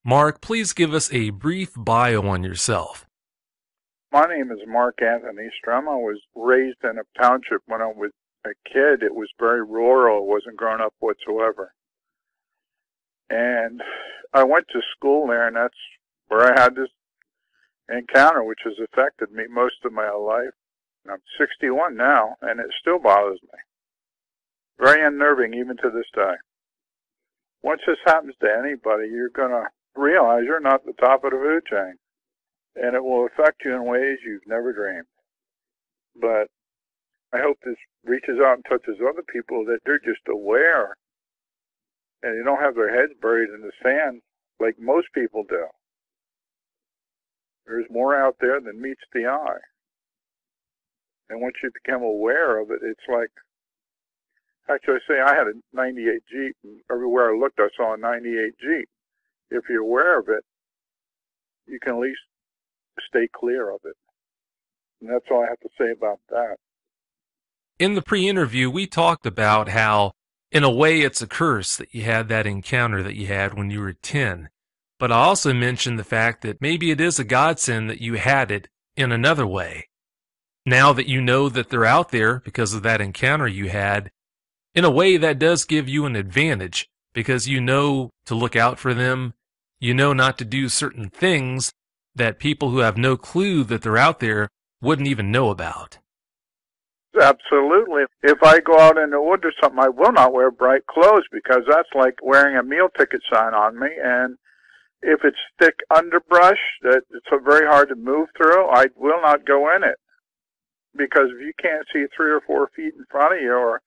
Mark, please give us a brief bio on yourself. My name is Mark Anthony Strum. I was raised in a township when I was a kid. It was very rural. It wasn't grown up whatsoever. And I went to school there, and that's where I had this encounter, which has affected me most of my life. And I'm 61 now, and it still bothers me. Very unnerving even to this day. Once this happens to anybody, you're going to realize you're not the top of the food chain. And it will affect you in ways you've never dreamed. But I hope this reaches out and touches other people, that they're just aware and they don't have their heads buried in the sand like most people do. There's more out there than meets the eye. And once you become aware of it, it's like, actually I say I had a 98 Jeep, and everywhere I looked I saw a 98 Jeep. If you're aware of it, you can at least stay clear of it. And that's all I have to say about that. In the pre-interview, we talked about how, in a way, it's a curse that you had that encounter that you had when you were 10. But I also mentioned the fact that maybe it is a godsend that you had it in another way. Now that you know that they're out there because of that encounter you had, in a way that does give you an advantage because you know to look out for them, you know not to do certain things that people who have no clue that they're out there wouldn't even know about. Absolutely. If I go out in the woods or something, I will not wear bright clothes, because that's like wearing a meal ticket sign on me. And if it's thick underbrush that it's very hard to move through, I will not go in it. Because if you can't see 3 or 4 feet in front of you, or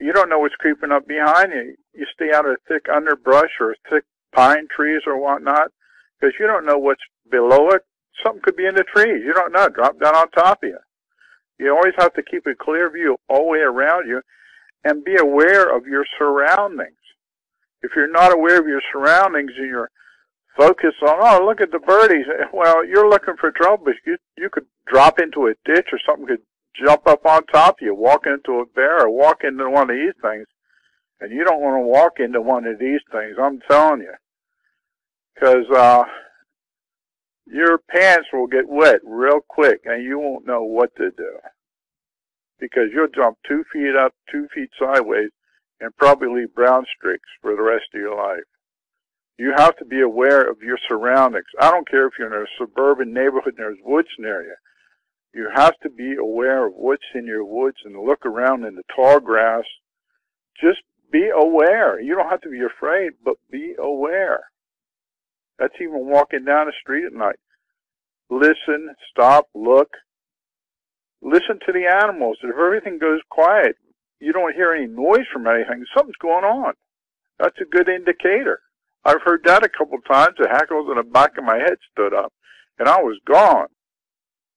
you don't know what's creeping up behind you, you stay out of thick underbrush or thick pine trees or whatnot, because you don't know what's below it. Something could be in the trees. You don't know. Drop down on top of you. You always have to keep a clear view all the way around you and be aware of your surroundings. If you're not aware of your surroundings and you're focused on, oh, look at the birdies, well, you're looking for trouble. You could drop into a ditch, or something could jump up on top of you, walk into a bear, or walk into one of these things. And you don't want to walk into one of these things, I'm telling you. Because your pants will get wet real quick, and you won't know what to do. Because you'll jump 2 feet up, 2 feet sideways, and probably leave brown streaks for the rest of your life. You have to be aware of your surroundings. I don't care if you're in a suburban neighborhood and there's woods near you. You have to be aware of what's in your woods and look around in the tall grass. Just be aware. You don't have to be afraid, but be aware. That's even walking down the street at night. Listen, stop, look. Listen to the animals. If everything goes quiet, you don't hear any noise from anything, something's going on. That's a good indicator. I've heard that a couple of times. The hackles in the back of my head stood up, and I was gone.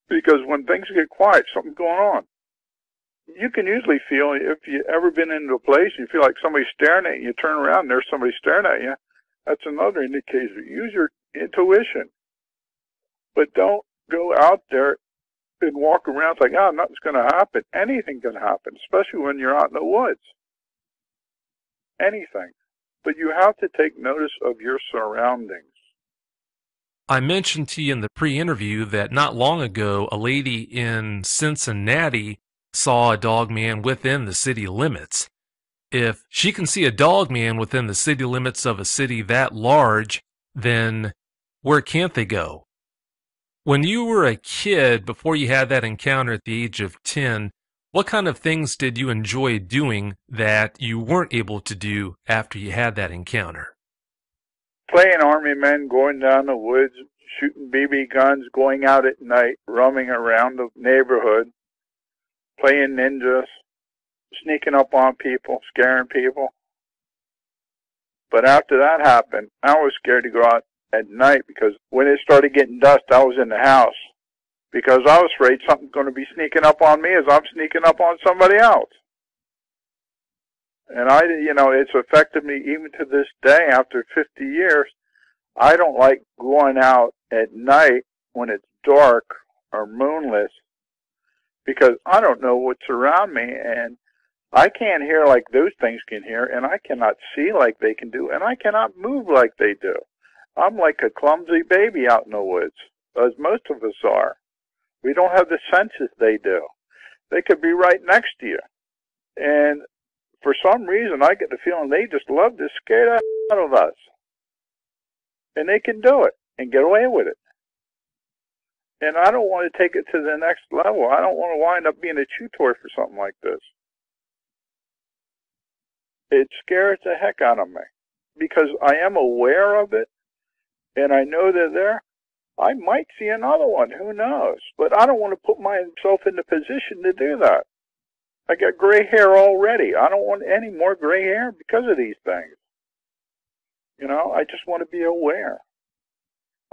Because when things get quiet, something's going on. You can usually feel, if you've ever been into a place, you feel like somebody's staring at you, you turn around and there's somebody staring at you. That's another indicator. Use your intuition. But don't go out there and walk around like, oh, nothing's going to happen. Anything can happen, especially when you're out in the woods. Anything. But you have to take notice of your surroundings. I mentioned to you in the pre-interview that not long ago, a lady in Cincinnati saw a dog man within the city limits. If she can see a dog man within the city limits of a city that large, then where can't they go? When you were a kid, before you had that encounter at the age of 10, what kind of things did you enjoy doing that you weren't able to do after you had that encounter? Playing army men, going down the woods, shooting BB guns, going out at night, roaming around the neighborhood, playing ninjas, sneaking up on people, scaring people. But after that happened, I was scared to go out at night, because when it started getting dusk, I was in the house, because I was afraid something's going to be sneaking up on me as I'm sneaking up on somebody else. And it's affected me even to this day after 50 years. I don't like going out at night when it's dark or moonless, because I don't know what's around me, and I can't hear like those things can hear, and I cannot see like they can do, and I cannot move like they do. I'm like a clumsy baby out in the woods, as most of us are. We don't have the senses they do. They could be right next to you. And for some reason, I get the feeling they just love to scare the out of us. And they can do it and get away with it. And I don't want to take it to the next level. I don't want to wind up being a chew toy for something like this. It scares the heck out of me because I am aware of it and I know they're there. I might see another one, who knows? But I don't want to put myself in the position to do that. I got gray hair already. I don't want any more gray hair because of these things. You know, I just want to be aware.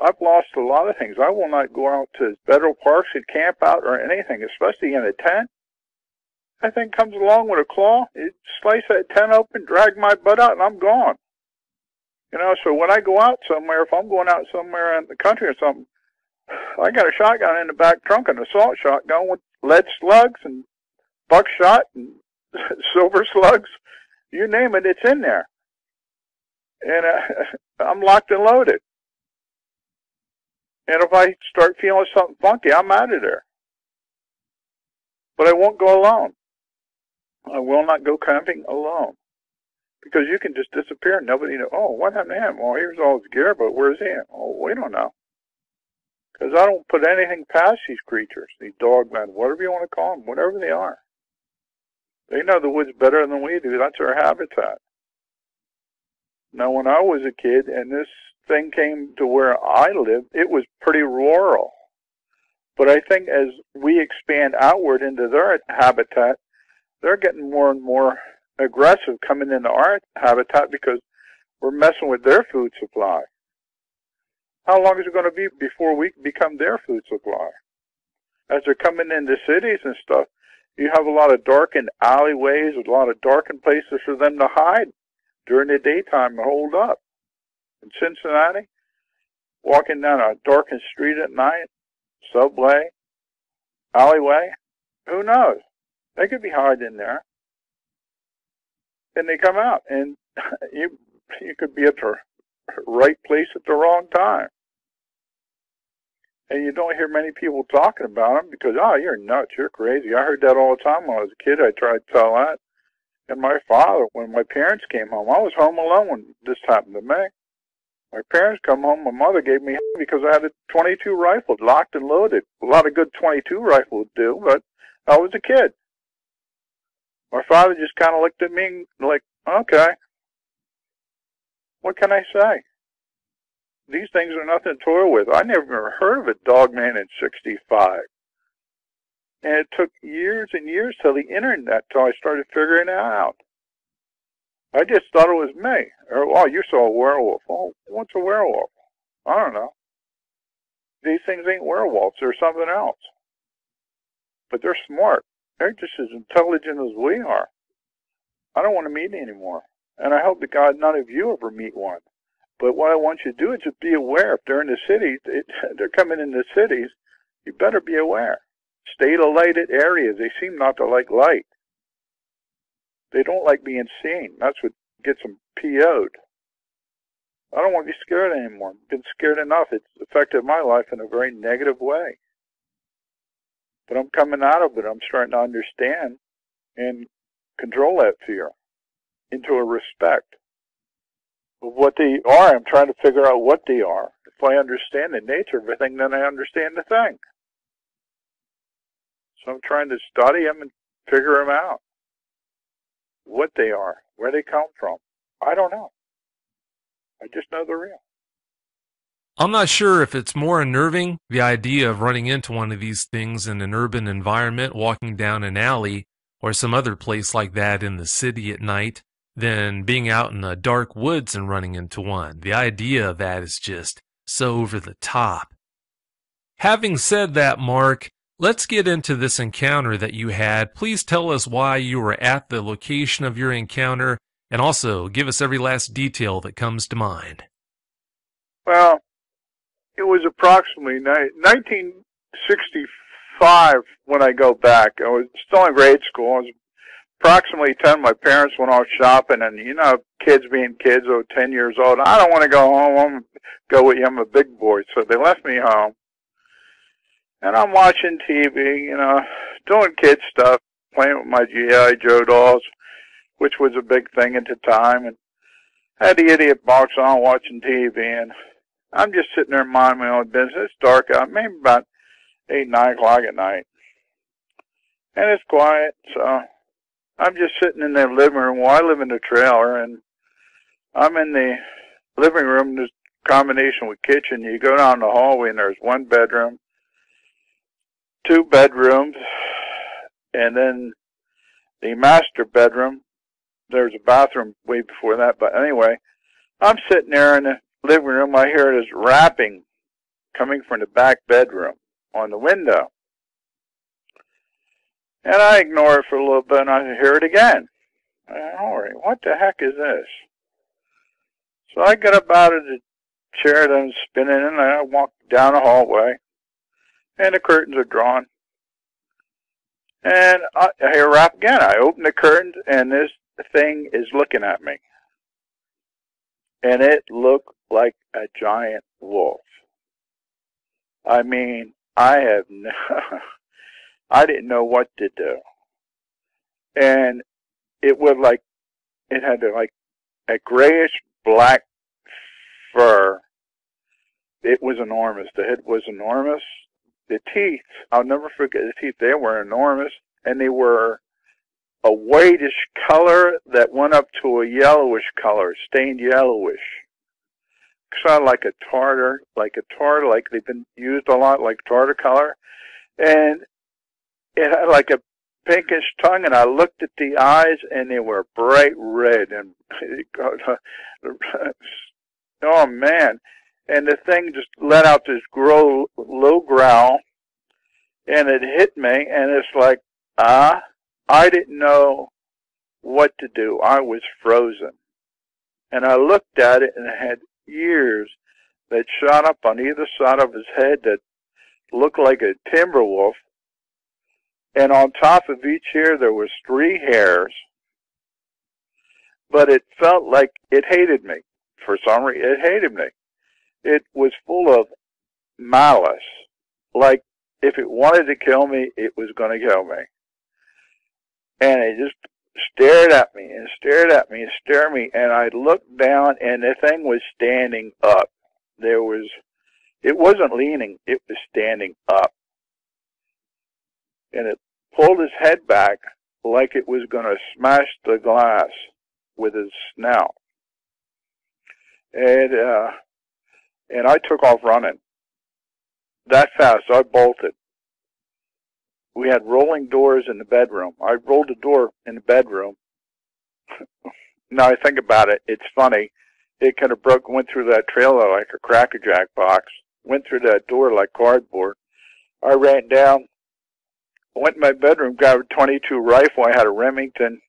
I've lost a lot of things. I will not go out to federal parks and camp out or anything, especially in a tent. That thing comes along with a claw, it slice that tent open, drag my butt out, and I'm gone. You know, so when I go out somewhere, if I'm going out somewhere in the country or something, I got a shotgun in the back trunk, an assault shotgun with lead slugs and buckshot and silver slugs. You name it, it's in there. And I'm locked and loaded. And if I start feeling something funky, I'm out of there. But I won't go alone. I will not go camping alone. Because you can just disappear and nobody knows, oh, what happened to him? Well, here's all his gear, but where's he at? Oh, we don't know. Because I don't put anything past these creatures, these dogmen, whatever you want to call them, whatever they are. They know the woods better than we do. That's their habitat. Now, when I was a kid and this thing came to where I lived, it was pretty rural. But I think as we expand outward into their habitat, they're getting more and more aggressive coming into our habitat because we're messing with their food supply. How long is it going to be before we become their food supply? As they're coming into cities and stuff, you have a lot of darkened alleyways, a lot of darkened places for them to hide during the daytime and hold up. In Cincinnati, walking down a darkened street at night, subway, alleyway, who knows? They could be hiding there. And they come out, and you could be at the right place at the wrong time. And you don't hear many people talking about them because, oh, you're nuts, you're crazy. I heard that all the time when I was a kid. I tried to tell that. And my father, when my parents came home, I was home alone when this happened to me. My parents come home, my mother gave me because I had a .22 rifle locked and loaded. A lot of good .22 rifles do, but I was a kid. My father just kind of looked at me like, okay, what can I say? These things are nothing to toy with. I never heard of a dogman in '65. And it took years and years till the internet, till I started figuring it out. I just thought it was me. Or, oh, you saw a werewolf. Oh, what's a werewolf? I don't know. These things ain't werewolves. They're something else. But they're smart. They're just as intelligent as we are. I don't want to meet any more. And I hope to God none of you ever meet one. But what I want you to do is just be aware. If they're in the cities, they're coming in the cities, you better be aware. Stay to lighted areas. They seem not to like light. They don't like being seen. That's what gets them PO'd. I don't want to be scared anymore. I've been scared enough. It's affected my life in a very negative way. But I'm coming out of it. I'm starting to understand and control that fear into a respect of what they are. I'm trying to figure out what they are. If I understand the nature of everything, then I understand the thing. So I'm trying to study them and figure them out. What they are, where they come from. I don't know. I just know they're real. I'm not sure if it's more unnerving, the idea of running into one of these things in an urban environment, walking down an alley, or some other place like that in the city at night, than being out in the dark woods and running into one. The idea of that is just so over the top. Having said that, Mark, let's get into this encounter that you had. Please tell us why you were at the location of your encounter, and also give us every last detail that comes to mind. Well, it was approximately 1965 when I go back. I was still in grade school. I was approximately 10, my parents went off shopping, and you know, kids being kids, 10 years old, I don't want to go home. I'm go with you. I'm a big boy. So they left me home. And I'm watching TV, you know, doing kid stuff, playing with my G.I. Joe dolls, which was a big thing at the time. And I had the idiot box on watching TV, and I'm just sitting there minding my own business. It's dark out, maybe about 8, 9 o'clock at night. And it's quiet, so I'm just sitting in the living room. Well, I live in the trailer, and I'm in the living room. There's a combination with kitchen. You go down the hallway, and there's one bedroom, 2 bedrooms, and then the master bedroom. There's a bathroom way before that. But anyway, I'm sitting there in the living room. I hear this rapping coming from the back bedroom on the window. And I ignore it for a little bit, and I hear it again. All right, what the heck is this? So I get up out of the chair that I'm spinning, and I walk down the hallway, and the curtains are drawn. And I hear a rap again. I open the curtains, and this thing is looking at me. And it looked like a giant wolf. I mean, I didn't know what to do. And it was like, it had like a grayish black fur. It was enormous. The head was enormous. The teeth, I'll never forget the teeth. They were enormous, and they were a whitish color that went up to a yellowish color, stained yellowish. Sounded like a tartar, like they've been used a lot, like tartar color. And it had like a pinkish tongue, and I looked at the eyes, and they were bright red. And oh man! And the thing just let out this low growl, and it hit me, and it's like, I didn't know what to do. I was frozen. And I looked at it, and it had ears that shot up on either side of his head that looked like a timber wolf. And on top of each ear, there was 3 hairs. But it felt like it hated me. For some reason, it hated me. It was full of malice. Like, if it wanted to kill me, it was going to kill me. And it just stared at me and stared at me and stared at me. And I looked down, and the thing was standing up. It wasn't leaning, it was standing up. And it pulled his head back like it was going to smash the glass with his snout. And I took off running. That fast, I bolted. We had rolling doors in the bedroom. I rolled the door in the bedroom. Now I think about it, it's funny. It kind of went through that trailer like a Cracker Jack box, went through that door like cardboard. I ran down, went in my bedroom, grabbed a .22 rifle. I had a Remington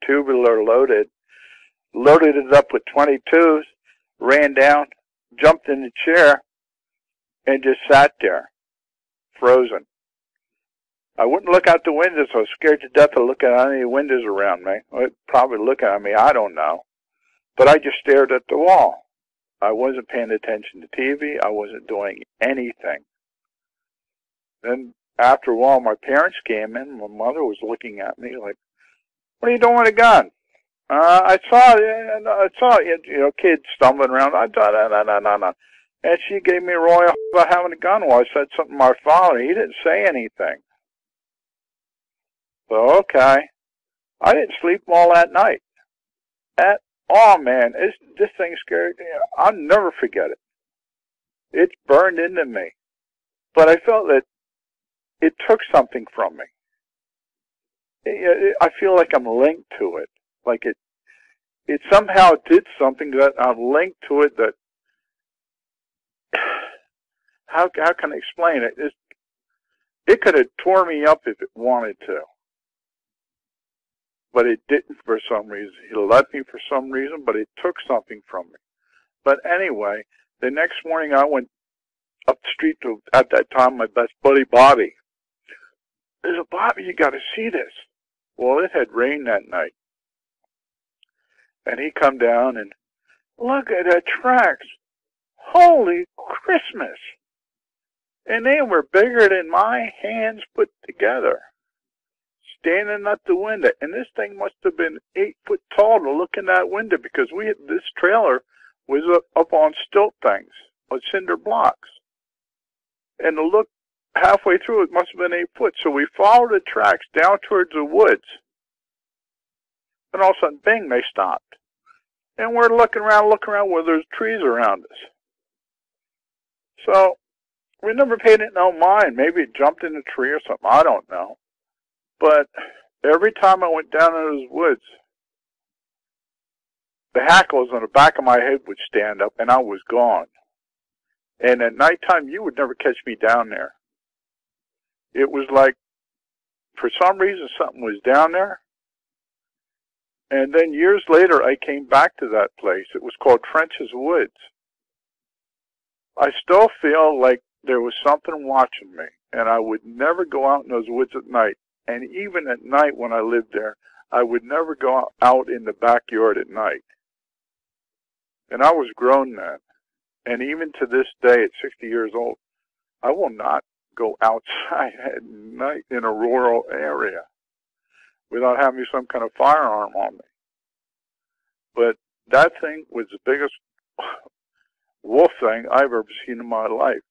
tubular loaded it up with .22s, ran down, jumped in the chair, and just sat there, frozen. I wouldn't look out the windows. I was scared to death to look at any windows around me. They'd probably looking at me, I don't know. But I just stared at the wall. I wasn't paying attention to TV. I wasn't doing anything. Then after a while, my parents came in. My mother was looking at me like, "What are you doing with a gun?" I saw kids stumbling around. And she gave me a royal about having a gun. Well, I said something to my father. He didn't say anything. So, okay. I didn't sleep all that night. Oh, man, this thing scared me. I'll never forget it. It's burned into me. But I felt that it took something from me. I feel like I'm linked to it. Like it somehow did something that I'm linked to it that, how can I explain it? It could have tore me up if it wanted to. But it didn't for some reason. He let me for some reason, but it took something from me. But anyway, the next morning I went up the street to, at that time, my best buddy, Bobby. I said, "Bobby, you got to see this." Well, it had rained that night. And he come down and, look at the tracks. Holy Christmas. And they were bigger than my hands put together. Standing at the window. And this thing must have been 8 foot tall to look in that window because this trailer was up on stilt things, with cinder blocks. And to look halfway through, it must have been 8 foot. So we followed the tracks down towards the woods. And all of a sudden, bing, they stopped. And we're looking around where there's trees around us. So we never paid it no mind. Maybe it jumped in a tree or something. I don't know. But every time I went down in those woods, the hackles on the back of my head would stand up, and I was gone. And at nighttime, you would never catch me down there. It was like, for some reason, something was down there. And then years later, I came back to that place. It was called French's Woods. I still feel like there was something watching me, and I would never go out in those woods at night. And even at night when I lived there, I would never go out in the backyard at night. And I was grown then. And even to this day, at 60 years old, I will not go outside at night in a rural area without having some kind of firearm on me. But that thing was the biggest wolf thing I've ever seen in my life.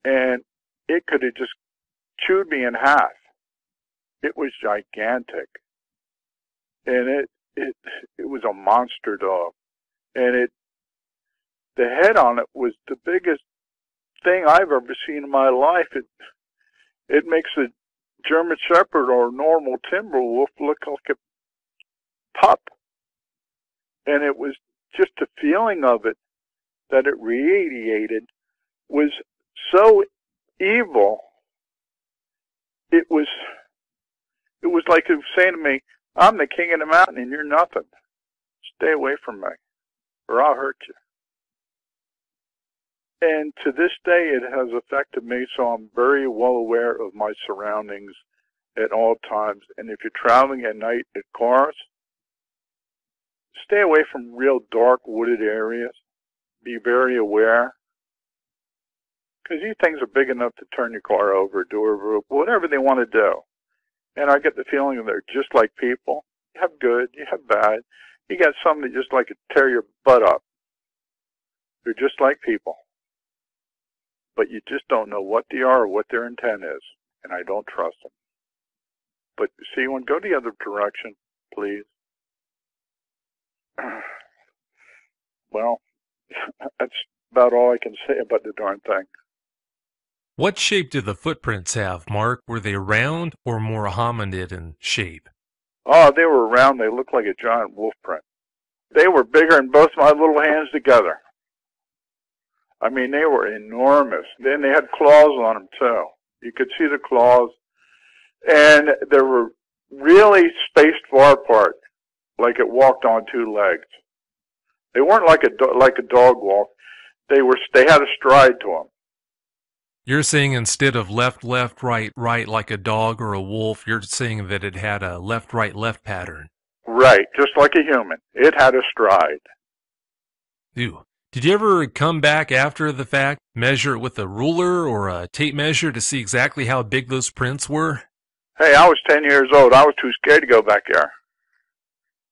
And it could have just chewed me in half. It was gigantic. And it was a monster dog. And the head on it was the biggest thing I've ever seen in my life. It makes a German Shepherd or a normal timber wolf look like a pup. And it was just the feeling of it that it radiated was so evil. It was like it was saying to me, I'm the king of the mountain and you're nothing. Stay away from me or I'll hurt you. And to this day, it has affected me, so I'm very well aware of my surroundings at all times. And if you're traveling at night in cars, stay away from real dark wooded areas. Be very aware. Because these things are big enough to turn your car over, do whatever they want to do. And I get the feeling that they're just like people. You have good, you have bad. You got some that just like to tear your butt up. They're just like people. But you just don't know what they are or what their intent is. And I don't trust them. But see, go the other direction, please. Well, that's about all I can say about the darn thing. What shape did the footprints have, Mark? Were they round or more hominid in shape? Oh, they were round. They looked like a giant wolf print. They were bigger than both my little hands together. I mean, they were enormous. Then they had claws on them, too. You could see the claws. And they were really spaced far apart, like it walked on 2 legs. They weren't like a dog walk. They had a stride to them. You're saying instead of left, right, right, like a dog or a wolf, you're saying that it had a left, right, left pattern. Right, just like a human. It had a stride. Ew. Did you ever come back after the fact, measure it with a ruler or a tape measure to see exactly how big those prints were? Hey, I was 10 years old. I was too scared to go back there.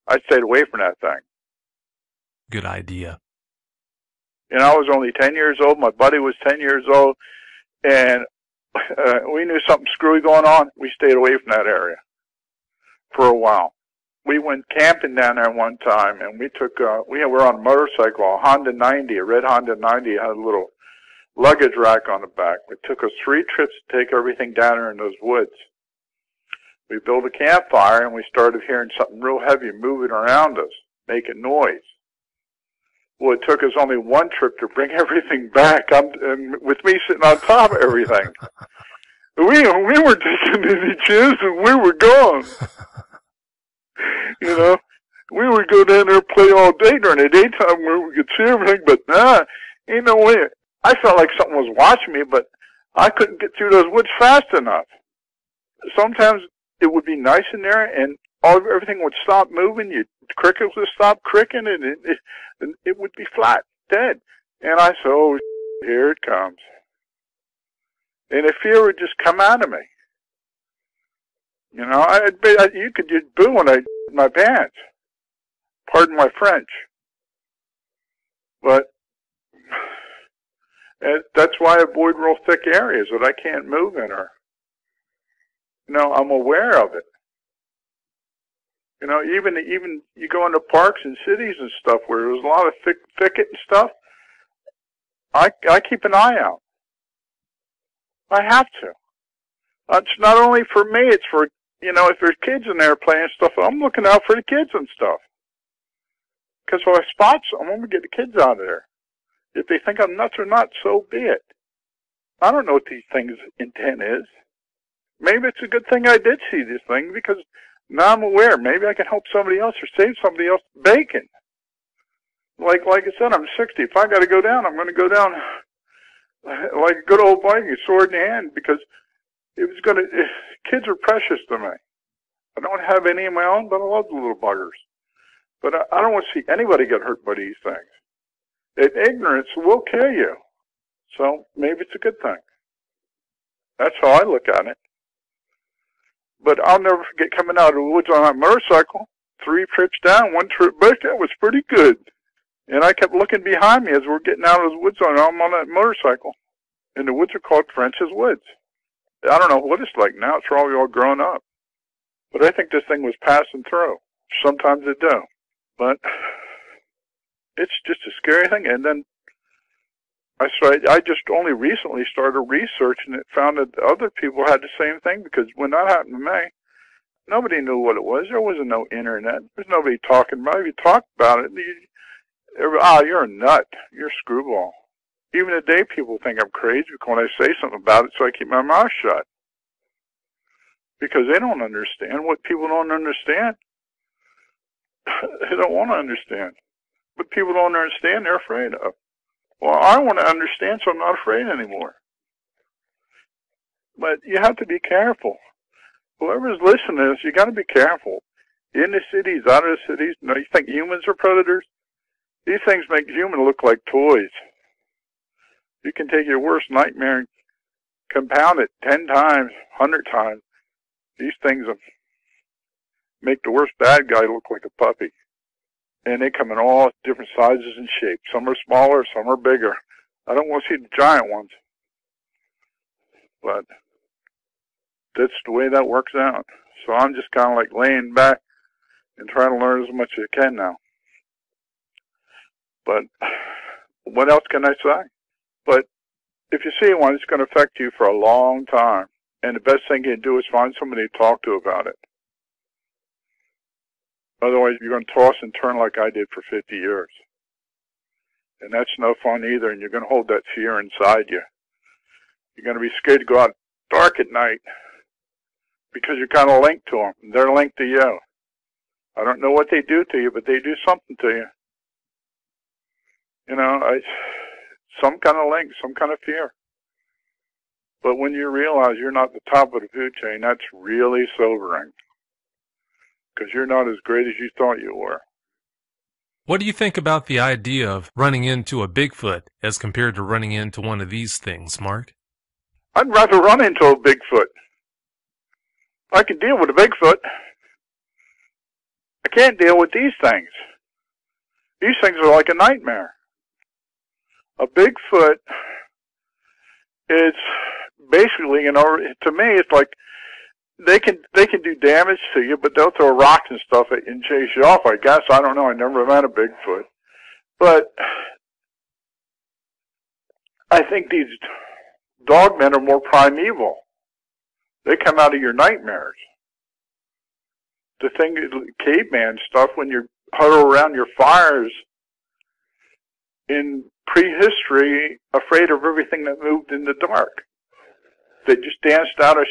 I stayed away from that thing. Good idea. And I was only 10 years old. My buddy was 10 years old. And we knew something screwy going on. We stayed away from that area for a while. We went camping down there one time, and we were on a motorcycle, a Honda 90, a red Honda 90. It had a little luggage rack on the back. It took us 3 trips to take everything down there in those woods. We built a campfire, and we started hearing something real heavy moving around us, making noise. Well, it took us only 1 trip to bring everything back, and with me sitting on top of everything. We weren't taking any chances. We were gone. You know, we would go down there and play all day during the daytime where we could see everything, but ain't no way. I felt like something was watching me, but I couldn't get through those woods fast enough. Sometimes it would be nice in there, and everything would stop moving. Crickets would stop cricking, and it would be flat, dead. And I said, oh, here it comes. And the fear would just come out of me. You know, you could just boo when I my pants. Pardon my French. But that's why I avoid real thick areas that I can't move in. Or, you know, I'm aware of it. You know, even you go into parks and cities and stuff where there's a lot of thicket and stuff. I keep an eye out. I have to. It's not only for me, it's for, you know, if there's kids in there playing stuff, I'm looking out for the kids and stuff. Because if I spot some, I'm going to get the kids out of there. If they think I'm nuts or not, so be it. I don't know what these things' intent is. Maybe it's a good thing I did see this thing, because now I'm aware. Maybe I can help somebody else or save somebody else bacon. Like I said, I'm 60. If I got to go down, I'm going to go down like a good old Viking, sword in hand, because kids are precious to me. I don't have any of my own, but I love the little buggers. But I don't want to see anybody get hurt by these things. Ignorance will kill you. So maybe it's a good thing. That's how I look at it. But I'll never forget coming out of the woods on that motorcycle. 3 trips down, 1 trip back. That was pretty good. And I kept looking behind me as we're getting out of the woods I'm on that motorcycle. And the woods are called French's Woods. I don't know what it's like now. It's probably all grown up. But I think this thing was passing through. Sometimes it do. But it's just a scary thing. And then I just only recently started researching it, found that other people had the same thing, because when that happened to me, nobody knew what it was. There wasn't no internet. There's nobody talking about it. If you talk about it, you're a nut. You're a screwball. Even today, people think I'm crazy when I say something about it, so I keep my mouth shut. Because they don't understand what people don't understand. They don't want to understand. What people don't understand, they're afraid of. Well, I want to understand, so I'm not afraid anymore. But you have to be careful. Whoever's listening to this, you got to be careful. In the cities, out of the cities, you think humans are predators? These things make humans look like toys. You can take your worst nightmare and compound it 10 times, 100 times. These things make the worst bad guy look like a puppy. And they come in all different sizes and shapes. Some are smaller, some are bigger. I don't want to see the giant ones. But that's the way that works out. So I'm just kind of like laying back and trying to learn as much as I can now. But what else can I say? But if you see one, it's going to affect you for a long time. And the best thing you can do is find somebody to talk to about it. Otherwise, you're going to toss and turn like I did for 50 years. And that's no fun either, and you're going to hold that fear inside you. You're going to be scared to go out dark at night because you're kind of linked to them. And they're linked to you. I don't know what they do to you, but they do something to you. You know, some kind of link, some kind of fear. But when you realize you're not the top of the food chain, that's really sobering. Because you're not as great as you thought you were. What do you think about the idea of running into a Bigfoot as compared to running into one of these things, Mark? I'd rather run into a Bigfoot. I can deal with a Bigfoot. I can't deal with these things. These things are like a nightmare. A Bigfoot is basically, you know, to me, it's like they can do damage to you, but they'll throw rocks and stuff at you and chase you off, I guess. I don't know. I never met a Bigfoot. But I think these dogmen are more primeval. They come out of your nightmares. The thing, caveman stuff, when you huddle around your fires in prehistory, afraid of everything that moved in the dark. They just danced out of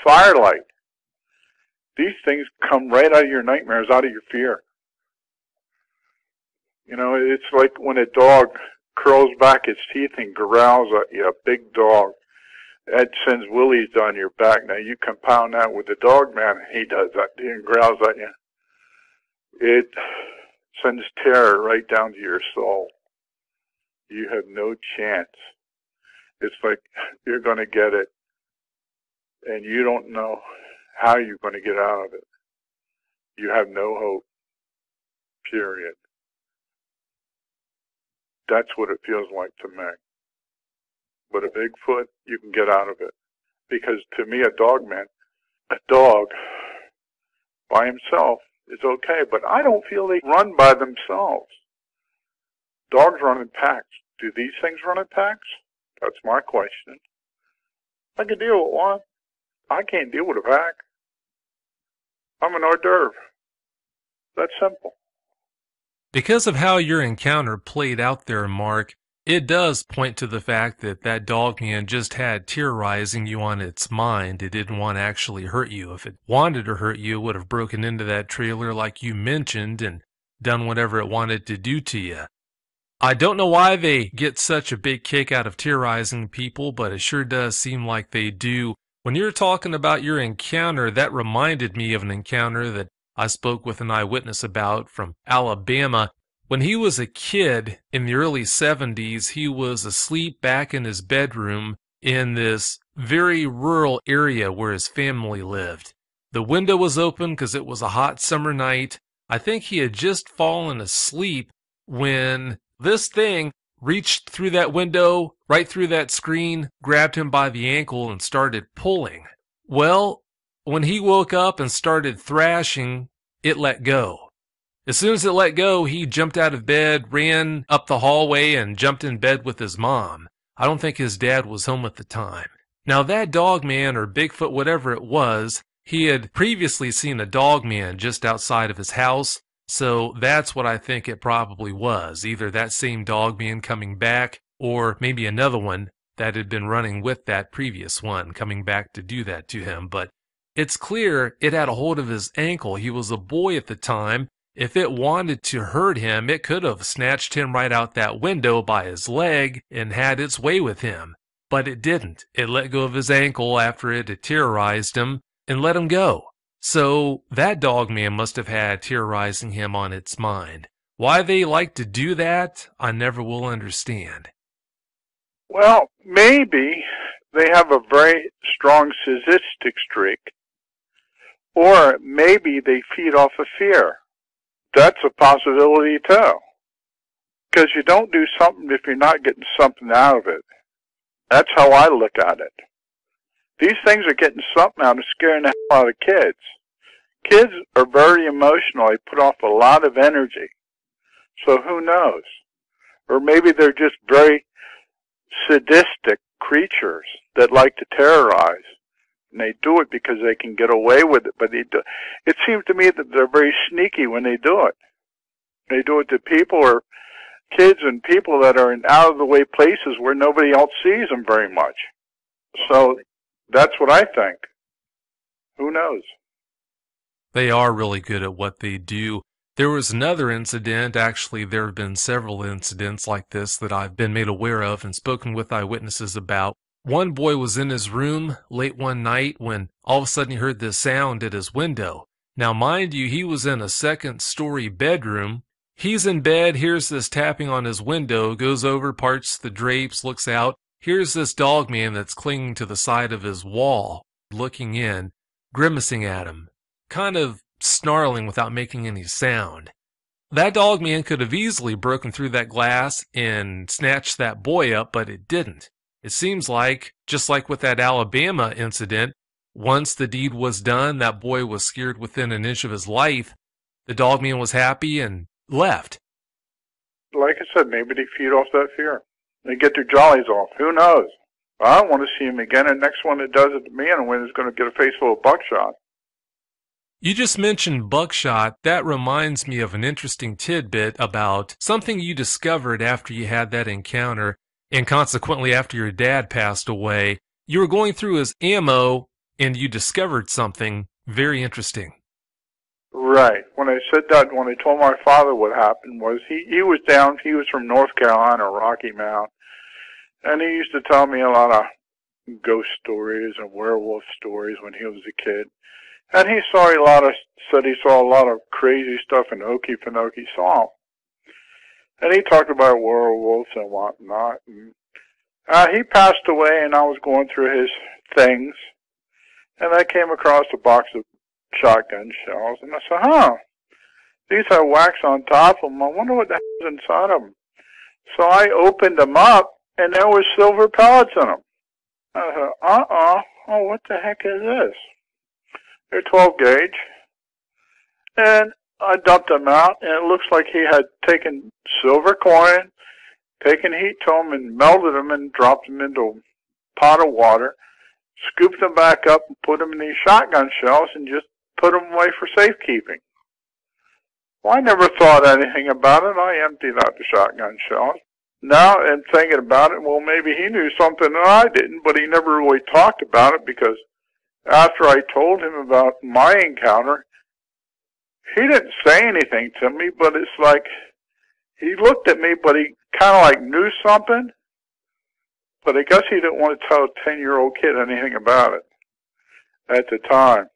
firelight. These things come right out of your nightmares, out of your fear. You know, it's like when a dog curls back its teeth and growls at you, a big dog. Ed sends willies down your back. Now you compound that with the dog man. He does that. He growls at you. It sends terror right down to your soul. You have no chance. It's like you're going to get it, and you don't know how you're going to get out of it. You have no hope, period. That's what it feels like to me. But a Bigfoot, you can get out of it. Because to me, a dog by himself is okay, but I don't feel they run by themselves. Dogs run in packs. Do these things run in packs? That's my question. I can deal with one. I can't deal with a pack. I'm an hors d'oeuvre. That's simple. Because of how your encounter played out there, Mark, it does point to the fact that that dog man just had terrorizing you on its mind. It didn't want to actually hurt you. If it wanted to hurt you, it would have broken into that trailer like you mentioned and done whatever it wanted to do to you. I don't know why they get such a big kick out of terrorizing people, but it sure does seem like they do. When you're talking about your encounter, that reminded me of an encounter that I spoke with an eyewitness about from Alabama. When he was a kid in the early 70s, he was asleep back in his bedroom in this very rural area where his family lived. The window was open because it was a hot summer night. I think he had just fallen asleep when this thing reached through that window, right through that screen, grabbed him by the ankle and started pulling. Well, when he woke up and started thrashing, it let go. As soon as it let go, he jumped out of bed, ran up the hallway, and jumped in bed with his mom. I don't think his dad was home at the time. Now that dog man or Bigfoot, whatever it was, he had previously seen a dog man just outside of his house, so that's what I think it probably was. Either that same dog man coming back, or maybe another one that had been running with that previous one coming back to do that to him. But it's clear it had a hold of his ankle. He was a boy at the time. If it wanted to hurt him, it could have snatched him right out that window by his leg and had its way with him. But it didn't. It let go of his ankle after it had terrorized him and let him go. So that dog man must have had terrorizing him on its mind. Why they like to do that, I never will understand. Well, maybe they have a very strong sadistic streak, or maybe they feed off of fear. That's a possibility too. Because you don't do something if you're not getting something out of it. That's how I look at it. These things are getting something out of scaring the hell out of kids. Kids are very emotional. They put off a lot of energy. So who knows? Or maybe they're just very sadistic creatures that like to terrorize. And they do it because they can get away with it. But it seems to me that they're very sneaky when they do it. They do it to people or kids and people that are in out-of-the-way places where nobody else sees them very much. So that's what I think. Who knows? They are really good at what they do. There was another incident, actually there have been several incidents like this that I've been made aware of and spoken with eyewitnesses about. One boy was in his room late one night when all of a sudden he heard this sound at his window. Now mind you, he was in a second-story bedroom. He's in bed, hears this tapping on his window, goes over, parts the drapes, looks out. Here's this dog man that's clinging to the side of his wall, looking in, grimacing at him, kind of snarling without making any sound. That dog man could have easily broken through that glass and snatched that boy up, but it didn't. It seems like, just like with that Alabama incident, once the deed was done, that boy was scared within an inch of his life. The dog man was happy and left. Like I said, maybe they feed off that fear. They get their jollies off. Who knows? I don't want to see him again. And next one that does it to me and when is going to get a face full of buckshot. You just mentioned buckshot. That reminds me of an interesting tidbit about something you discovered after you had that encounter, and consequently after your dad passed away. You were going through his ammo, and you discovered something very interesting. Right. When I said that, when I told my father what happened was he was down, he was from North Carolina, Rocky Mount, and he used to tell me a lot of ghost stories and werewolf stories when he was a kid. And he said he saw a lot of crazy stuff in Okefenokee Swamp. And he talked about werewolves and whatnot. And, he passed away, and I was going through his things, and I came across a box of shotgun shells, and I said, these have wax on top of them. I wonder what the hell's inside of them. So I opened them up, and there was silver pellets in them. I thought, oh, what the heck is this? They're 12 gauge. And I dumped them out, and it looks like he had taken silver coin, taken heat to them, and melted them and dropped them into a pot of water, scooped them back up and put them in these shotgun shells and just put them away for safekeeping. Well, I never thought anything about it. I emptied out the shotgun shells. Now I'm thinking about it, well, maybe he knew something that I didn't, but he never really talked about it, because after I told him about my encounter, he didn't say anything to me, but it's like he looked at me, but he kind of like knew something, but I guess he didn't want to tell a 10-year-old kid anything about it at the time.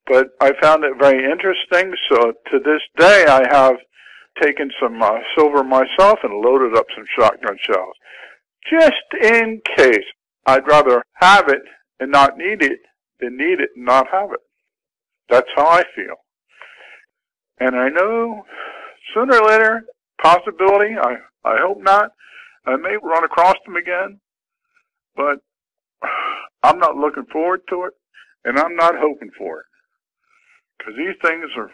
But I found it very interesting, so to this day I have taken some silver myself and loaded up some shotgun shells, just in case. I'd rather have it and not need it than need it and not have it. That's how I feel. And I know sooner or later, possibility, I hope not, I may run across them again, but I'm not looking forward to it, and I'm not hoping for it. Because these things are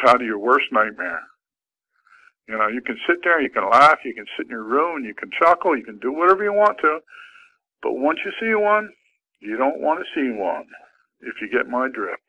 kind of your worst nightmare. You know, you can sit there, you can laugh, you can sit in your room, and you can chuckle, you can do whatever you want to, but once you see one, you don't want to see one, if you get my drift.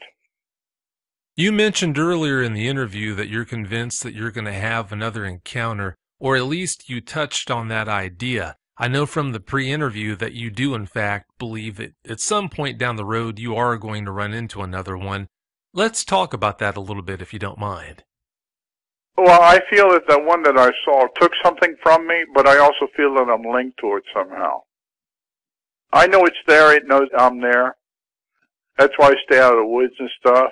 You mentioned earlier in the interview that you're convinced that you're going to have another encounter, or at least you touched on that idea. I know from the pre-interview that you do, in fact, believe that at some point down the road you are going to run into another one. Let's talk about that a little bit, if you don't mind. Well, I feel that the one that I saw took something from me, but I also feel that I'm linked to it somehow. I know it's there. It knows I'm there. That's why I stay out of the woods and stuff.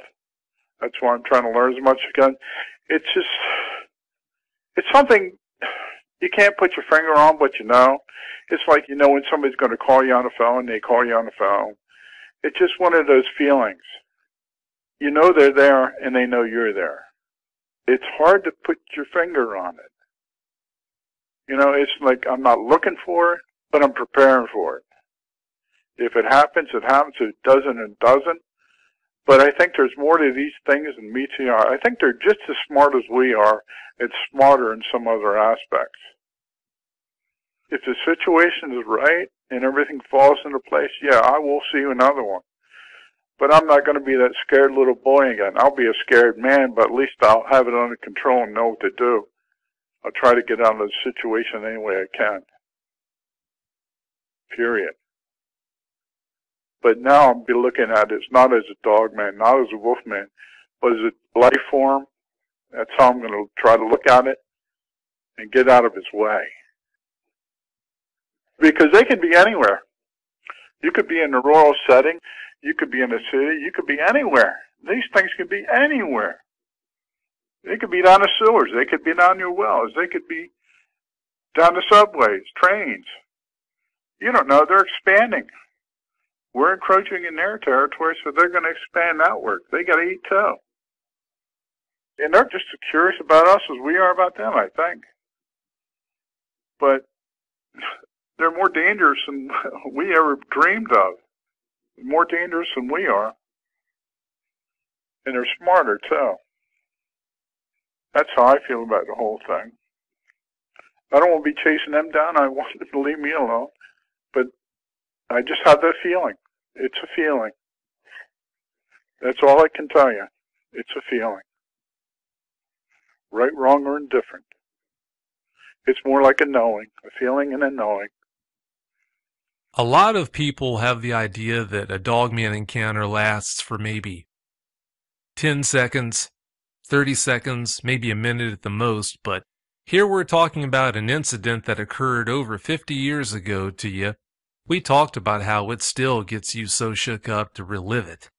That's why I'm trying to learn as much as I can. It's just, it's something you can't put your finger on, but you know. It's like, you know, when somebody's going to call you on the phone, they call you on the phone. It's just one of those feelings. You know they're there, and they know you're there. It's hard to put your finger on it. You know, it's like I'm not looking for it, but I'm preparing for it. If it happens, it happens. If it doesn't, it doesn't. But I think there's more to these things than meets the eye. I think they're just as smart as we are, and smarter in some other aspects. If the situation is right and everything falls into place, yeah, I will see another one. But I'm not going to be that scared little boy again. I'll be a scared man, but at least I'll have it under control and know what to do. I'll try to get out of the situation any way I can. Period. But now I'll be looking at it not as a dog man, not as a wolf man, but as a life form. That's how I'm going to try to look at it and get out of its way. Because they can be anywhere. You could be in a rural setting. You could be in a city. You could be anywhere. These things could be anywhere. They could be down the sewers. They could be down your wells. They could be down the subways, trains. You don't know. They're expanding. We're encroaching in their territory, so they're going to expand outward. They got to eat too. And they're just as curious about us as we are about them, I think. But they're more dangerous than we ever dreamed of. More dangerous than we are. And they're smarter too. That's how I feel about the whole thing. I don't want to be chasing them down. I want them to leave me alone. But I just have that feeling. It's a feeling. That's all I can tell you. It's a feeling. Right, wrong, or indifferent. It's more like a knowing, a feeling and a knowing. A lot of people have the idea that a dogman encounter lasts for maybe 10 seconds, 30 seconds, maybe a minute at the most, but here we're talking about an incident that occurred over 50 years ago to you. We talked about how it still gets you so shook up to relive it.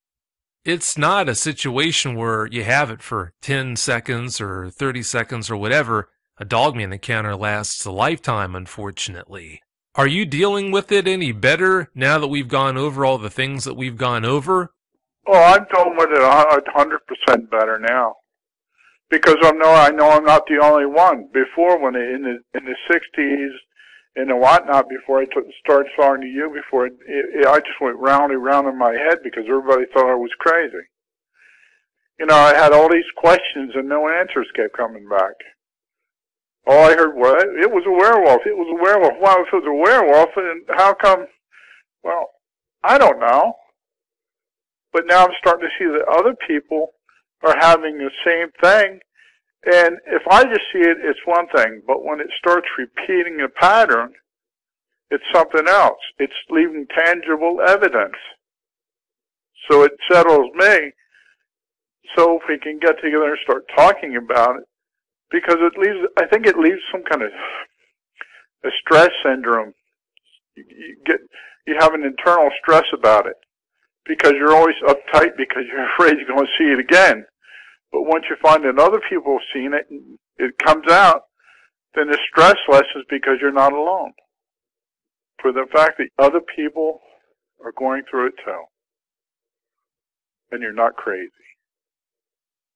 It's not a situation where you have it for 10 seconds or 30 seconds or whatever. A dogman encounter lasts a lifetime, unfortunately. Are you dealing with it any better now that we've gone over all the things that we've gone over? Oh, I'm dealing with it 100% better now. Because I know I'm not the only one. Before, when in the 60s and the whatnot, before I started talking to you, I just went round and round in my head because everybody thought I was crazy. You know, I had all these questions and no answers kept coming back. All I heard was, it was a werewolf. It was a werewolf. Well, if it was a werewolf, and how come? Well, I don't know. But now I'm starting to see that other people are having the same thing. And if I just see it, it's one thing. But when it starts repeating a pattern, it's something else. It's leaving tangible evidence. So it settles me. So if we can get together and start talking about it, because I think it leaves some kind of a stress syndrome. You have an internal stress about it because you're always uptight because you're afraid you're going to see it again. But once you find that other people have seen it and it comes out, then the stress lessens because you're not alone. For the fact that other people are going through it too. And you're not crazy.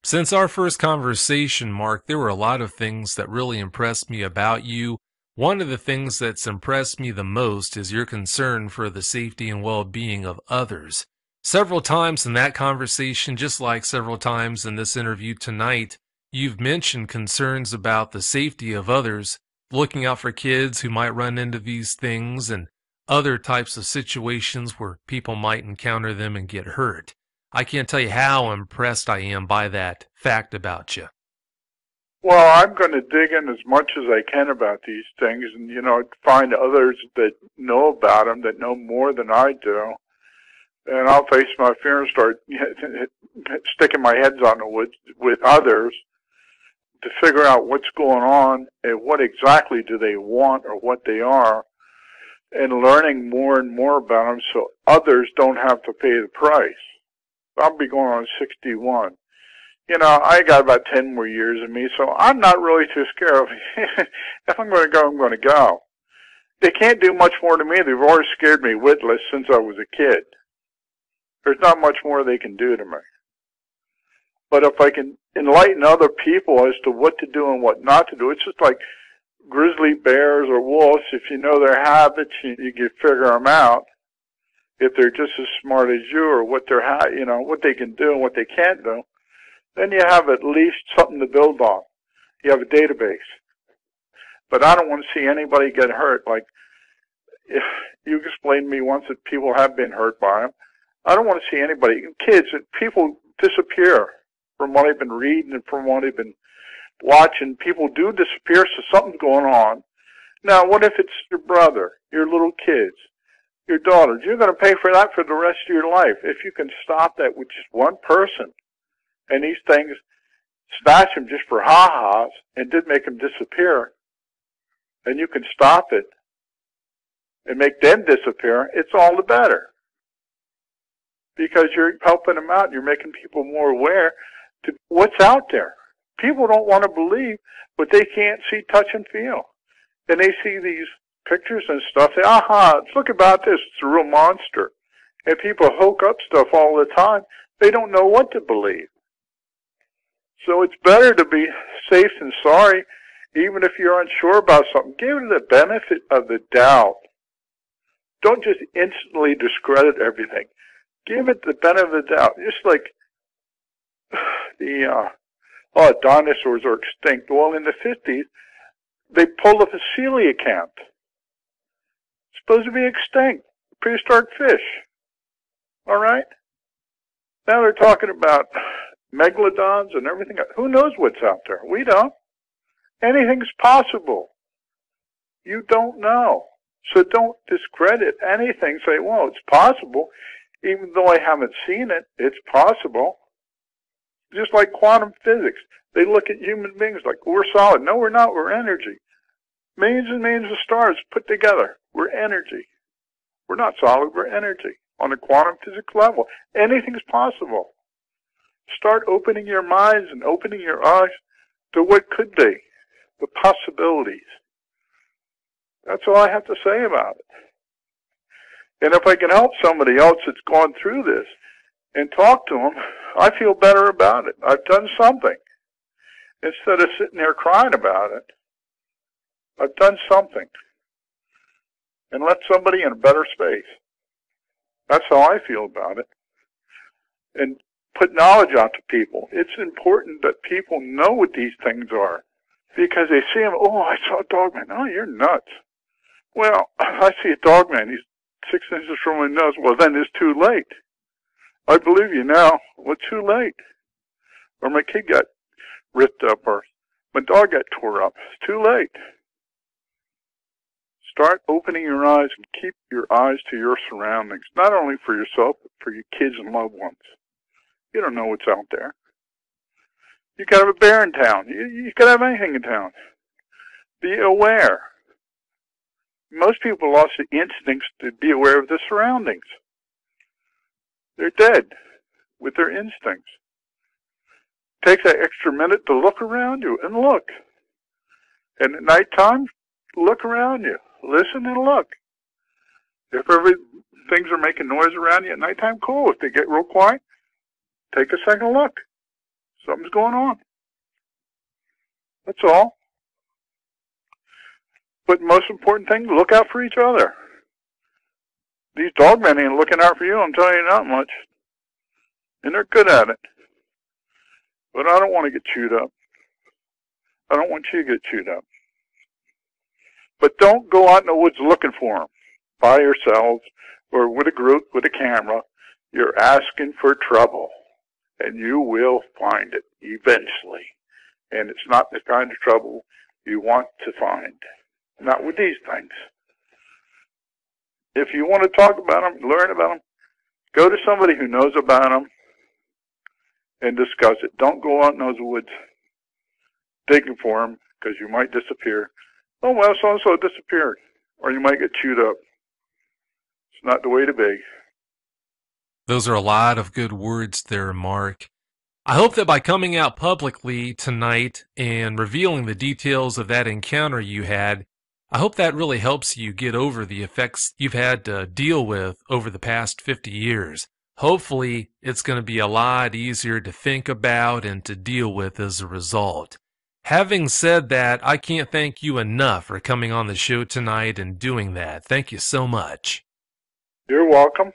Since our first conversation, Mark, there were a lot of things that really impressed me about you. One of the things that's impressed me the most is your concern for the safety and well-being of others. Several times in that conversation, just like several times in this interview tonight, you've mentioned concerns about the safety of others, looking out for kids who might run into these things and other types of situations where people might encounter them and get hurt. I can't tell you how impressed I am by that fact about you. Well, I'm going to dig in as much as I can about these things and, find others that know about them, that know more than I do. And I'll face my fear and start sticking my heads on the wood with others to figure out what's going on and what exactly do they want or what they are, and learning more and more about them so others don't have to pay the price. I'll be going on 61. I got about 10 more years in me, so I'm not really too scared. If I'm going to go, I'm going to go. They can't do much more to me. They've already scared me witless since I was a kid. There's not much more they can do to me. But if I can enlighten other people as to what to do and what not to do, it's just like grizzly bears or wolves. If you know their habits, you can figure them out. If they're just as smart as you, or what what they can do and what they can't do, then you have at least something to build on. You have a database. But I don't want to see anybody get hurt. Like, if you explained to me once that people have been hurt by them. I don't want to see anybody, kids, people disappear from what I've been reading and from what I've been watching. People do disappear, so something's going on. Now, what if it's your brother, your little kids, your daughters? You're going to pay for that for the rest of your life. If you can stop that with just one person, and these things snatch them just for ha-has and did make them disappear, and you can stop it and make them disappear, it's all the better. Because you're helping them out. You're making people more aware to what's out there. People don't want to believe what they can't see, touch, and feel. And they see these pictures and stuff. Say, aha, look about this. It's a real monster. And people hook up stuff all the time. They don't know what to believe. So it's better to be safe than sorry. Even if you're unsure about something, give it the benefit of the doubt. Don't just instantly discredit everything. Give it the benefit of the doubt. Just like dinosaurs are extinct. Well, in the 50s, they pulled a coelacanth camp. Supposed to be extinct. Prehistoric fish. All right? Now they're talking about megalodons and everything. Who knows what's out there? We don't. Anything's possible. You don't know. So don't discredit anything. Say, well, it's possible. Even though I haven't seen it, it's possible. Just like quantum physics. They look at human beings like, we're solid. No, we're not. We're energy. Millions and millions of stars put together. We're energy. We're not solid, we're energy. On the quantum physics level, anything's possible. Start opening your minds and opening your eyes to what could be, the possibilities. That's all I have to say about it. And if I can help somebody else that's gone through this and talk to them, I feel better about it. I've done something. Instead of sitting there crying about it, I've done something and left somebody in a better space. That's how I feel about it. And put knowledge out to people. It's important that people know what these things are because they see them, oh, I saw a dog man. Oh, you're nuts. Well, I see a dog man. He's 6 inches from my nose. Well, then it's too late. I believe you now. Well, too late. Or my kid got ripped up or my dog got tore up. It's too late. Start opening your eyes and keep your eyes to your surroundings, not only for yourself, but for your kids and loved ones. You don't know what's out there. You could have a bear in town. You could have anything in town. Be aware. Most people lost the instincts to be aware of the surroundings. They're dead with their instincts. Take that extra minute to look around you and look. And at nighttime, look around you. Listen and look. If things are making noise around you at nighttime, cool. If they get real quiet, take a second look. Something's going on. That's all. But the most important thing, look out for each other. These dogmen ain't looking out for you, I'm telling you not much. And they're good at it. But I don't want to get chewed up. I don't want you to get chewed up. But don't go out in the woods looking for them by yourselves or with a group with a camera. You're asking for trouble, and you will find it eventually. And it's not the kind of trouble you want to find. Not with these things. If you want to talk about them, learn about them, go to somebody who knows about them and discuss it. Don't go out in those woods digging for them because you might disappear. Oh, well, so-and-so disappeared. Or you might get chewed up. It's not the way to be. Those are a lot of good words there, Mark. I hope that by coming out publicly tonight and revealing the details of that encounter you had, I hope that really helps you get over the effects you've had to deal with over the past 50 years. Hopefully, it's going to be a lot easier to think about and to deal with as a result. Having said that, I can't thank you enough for coming on the show tonight and doing that. Thank you so much. You're welcome.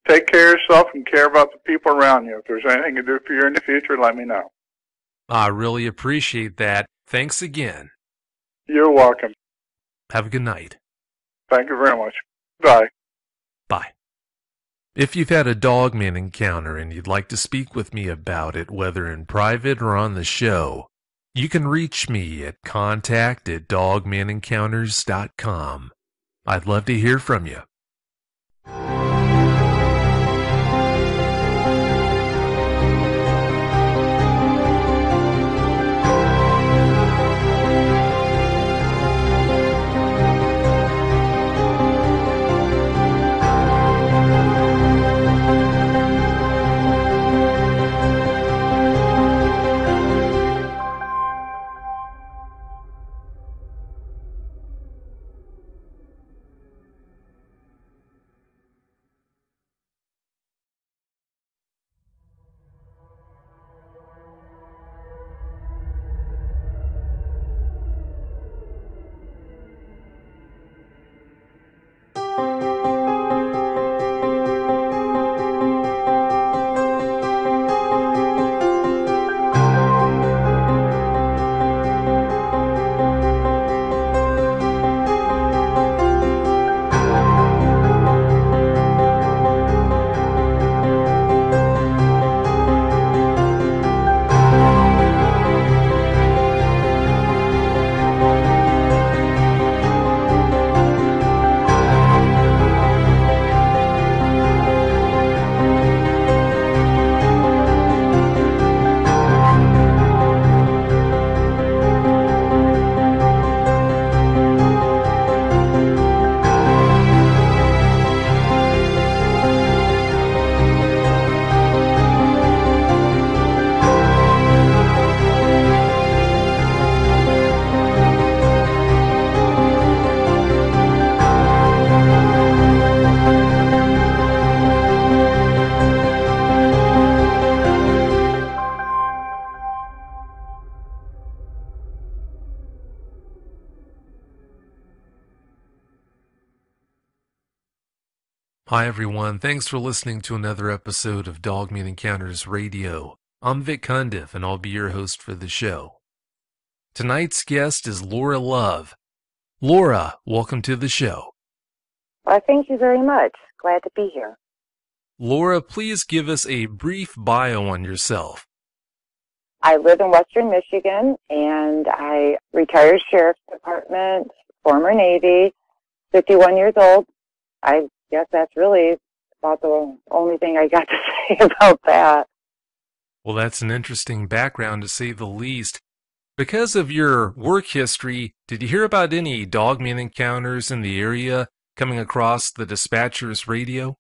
Take care of yourself and care about the people around you. If there's anything to do for you in the future, let me know. I really appreciate that. Thanks again. You're welcome. Have a good night. Thank you very much. Bye. Bye. If you've had a dogman encounter and you'd like to speak with me about it, whether in private or on the show, you can reach me at contact@dogmanencounters.com. I'd love to hear from you. Hi, everyone. Thanks for listening to another episode of Dogman Encounters Radio. I'm Vic Cundiff, and I'll be your host for the show. Tonight's guest is Laura Love. Laura, welcome to the show. Well, thank you very much. Glad to be here. Laura, please give us a brief bio on yourself. I live in Western Michigan, and I retired Sheriff's Department, former Navy, 51 years old. I guess that's really about the only thing I got to say about that. Well, that's an interesting background to say the least. Because of your work history, did you hear about any dogman encounters in the area coming across the dispatcher's radio?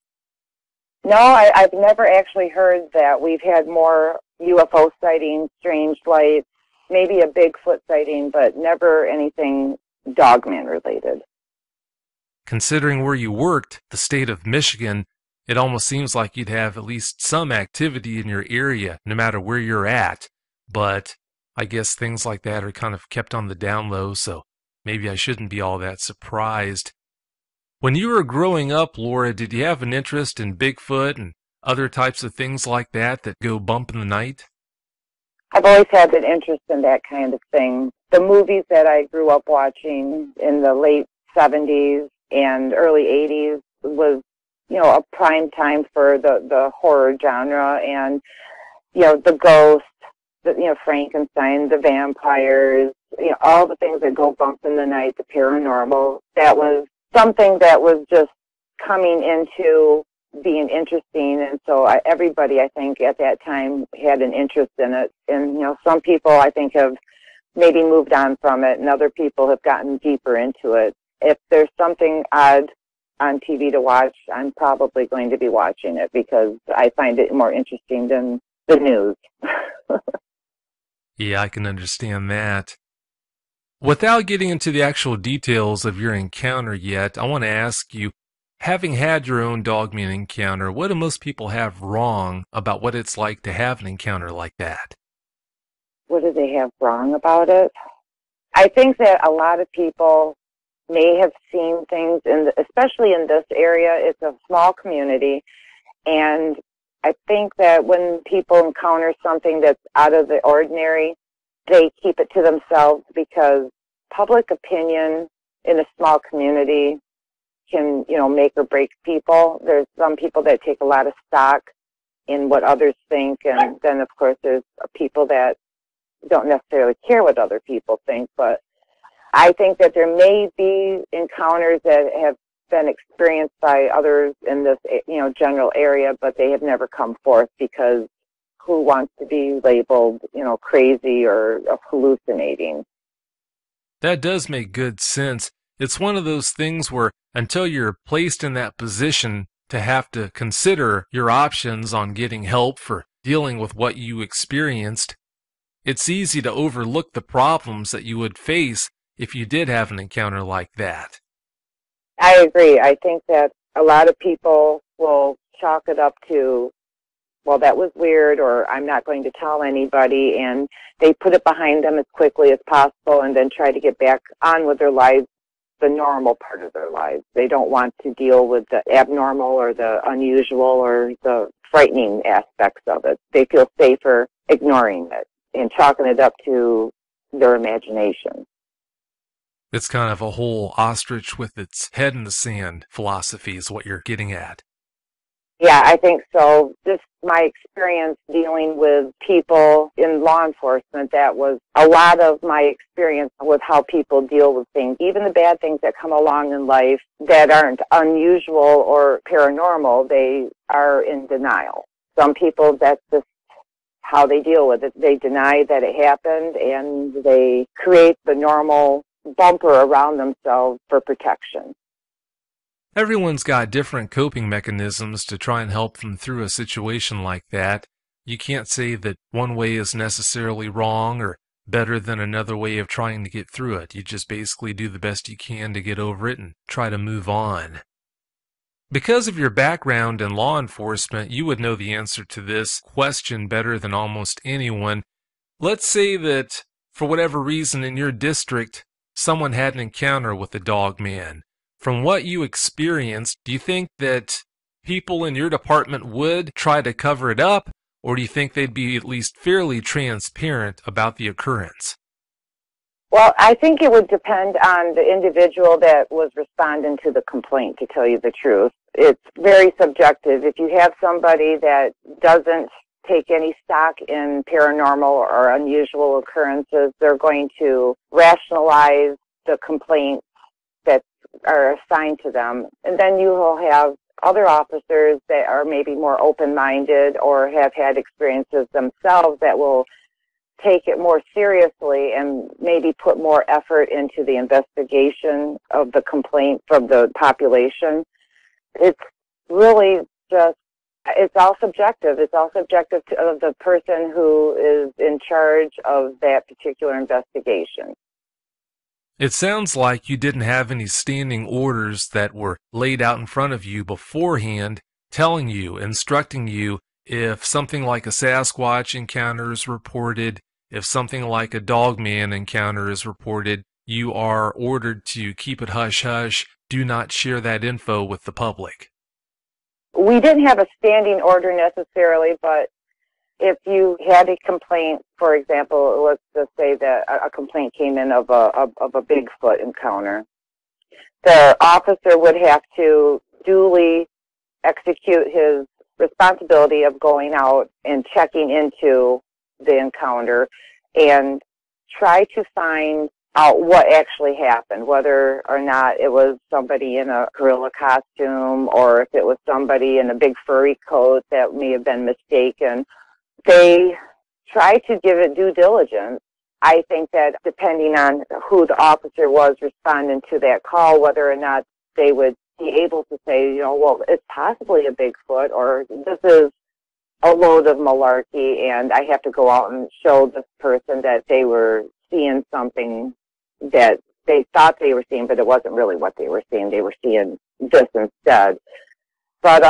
No, I've never actually heard that. We've had more UFO sightings, strange lights, maybe a Bigfoot sighting, but never anything dogman related. Considering where you worked, the state of Michigan, it almost seems like you'd have at least some activity in your area, no matter where you're at. But I guess things like that are kind of kept on the down low, so maybe I shouldn't be all that surprised. When you were growing up, Laura, did you have an interest in Bigfoot and other types of things like that go bump in the night? I've always had an interest in that kind of thing. The movies that I grew up watching in the late 70s and early 80s was, a prime time for the horror genre and, the ghosts, Frankenstein, the vampires, all the things that go bump in the night, the paranormal. That was something that was just coming into being interesting, and so everybody, I think, at that time had an interest in it. And, some people, I think, have maybe moved on from it, and other people have gotten deeper into it. If there's something odd on TV to watch, I'm probably going to be watching it because I find it more interesting than the news. Yeah, I can understand that. Without getting into the actual details of your encounter yet, I want to ask you, having had your own dogman encounter, what do most people have wrong about what it's like to have an encounter like that? What do they have wrong about it? I think that a lot of people may have seen things, especially in this area. It's a small community, and I think that when people encounter something that's out of the ordinary, they keep it to themselves because public opinion in a small community can, make or break people. There's some people that take a lot of stock in what others think, and then, of course, there's people that don't necessarily care what other people think. But I think that there may be encounters that have been experienced by others in this, general area, but they have never come forth because who wants to be labeled, crazy or hallucinating? That does make good sense. It's one of those things where until you're placed in that position to have to consider your options on getting help for dealing with what you experienced, it's easy to overlook the problems that you would face if you did have an encounter like that. I agree. I think that a lot of people will chalk it up to, well, that was weird, or I'm not going to tell anybody, and they put it behind them as quickly as possible and then try to get back on with their lives, the normal part of their lives. They don't want to deal with the abnormal or the unusual or the frightening aspects of it. They feel safer ignoring it and chalking it up to their imagination. It's kind of a whole ostrich with its head in the sand philosophy is what you're getting at. Yeah, I think so. Just my experience dealing with people in law enforcement, that was a lot of my experience with how people deal with things, even the bad things that come along in life that aren't unusual or paranormal. They are in denial. Some people, that's just how they deal with it. They deny that it happened, and they create the normal bumper around themselves for protection. Everyone's got different coping mechanisms to try and help them through a situation like that. You can't say that one way is necessarily wrong or better than another way of trying to get through it. You just basically do the best you can to get over it and try to move on. Because of your background in law enforcement, you would know the answer to this question better than almost anyone. Let's say that, for whatever reason in your district, someone had an encounter with a dog man. From what you experienced, do you think that people in your department would try to cover it up, or do you think they'd be at least fairly transparent about the occurrence? Well, I think it would depend on the individual that was responding to the complaint, to tell you the truth. It's very subjective. If you have somebody that doesn't take any stock in paranormal or unusual occurrences, they're going to rationalize the complaints that are assigned to them. And then you will have other officers that are maybe more open-minded or have had experiences themselves that will take it more seriously and maybe put more effort into the investigation of the complaint from the population. It's really just, it's all subjective. It's all subjective of the person who is in charge of that particular investigation. It sounds like you didn't have any standing orders that were laid out in front of you beforehand, telling you, instructing you if something like a Sasquatch encounter is reported, if something like a dogman encounter is reported, you are ordered to keep it hush-hush, do not share that info with the public. We didn't have a standing order necessarily, but if you had a complaint, for example, let's just say that a complaint came in of a Bigfoot encounter, the officer would have to duly execute his responsibility of going out and checking into the encounter and try to find out what actually happened, whether or not it was somebody in a gorilla costume or if it was somebody in a big furry coat that may have been mistaken. They try to give it due diligence. I think that depending on who the officer was responding to that call, whether or not they would be able to say, you know, well, it's possibly a Bigfoot, or this is a load of malarkey, and I have to go out and show this person that they were seeing something that they thought they were seeing, but it wasn't really what they were seeing. They were seeing this instead. But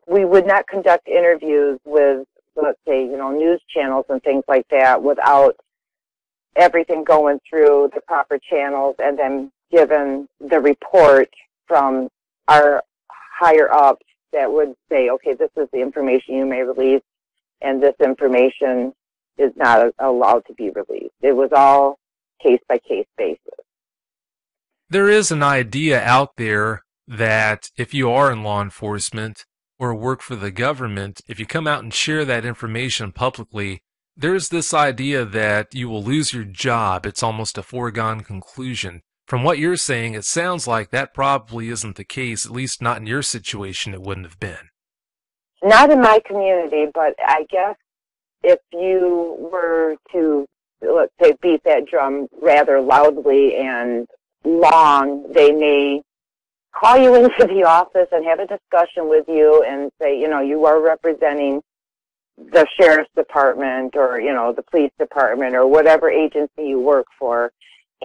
we would not conduct interviews with, let's say, you know, news channels and things like that without everything going through the proper channels and then given the report from our higher ups that would say, okay, this is the information you may release, and this information is not allowed to be released. It was all case-by-case basis. There is an idea out there that if you are in law enforcement or work for the government, if you come out and share that information publicly, there's this idea that you will lose your job. It's almost a foregone conclusion. From what you're saying, it sounds like that probably isn't the case, at least not in your situation it wouldn't have been. Not in my community, but I guess if you were to, let's say, beat that drum rather loudly and long, they may call you into the office and have a discussion with you and say, you know, you are representing the sheriff's department or, you know, the police department or whatever agency you work for.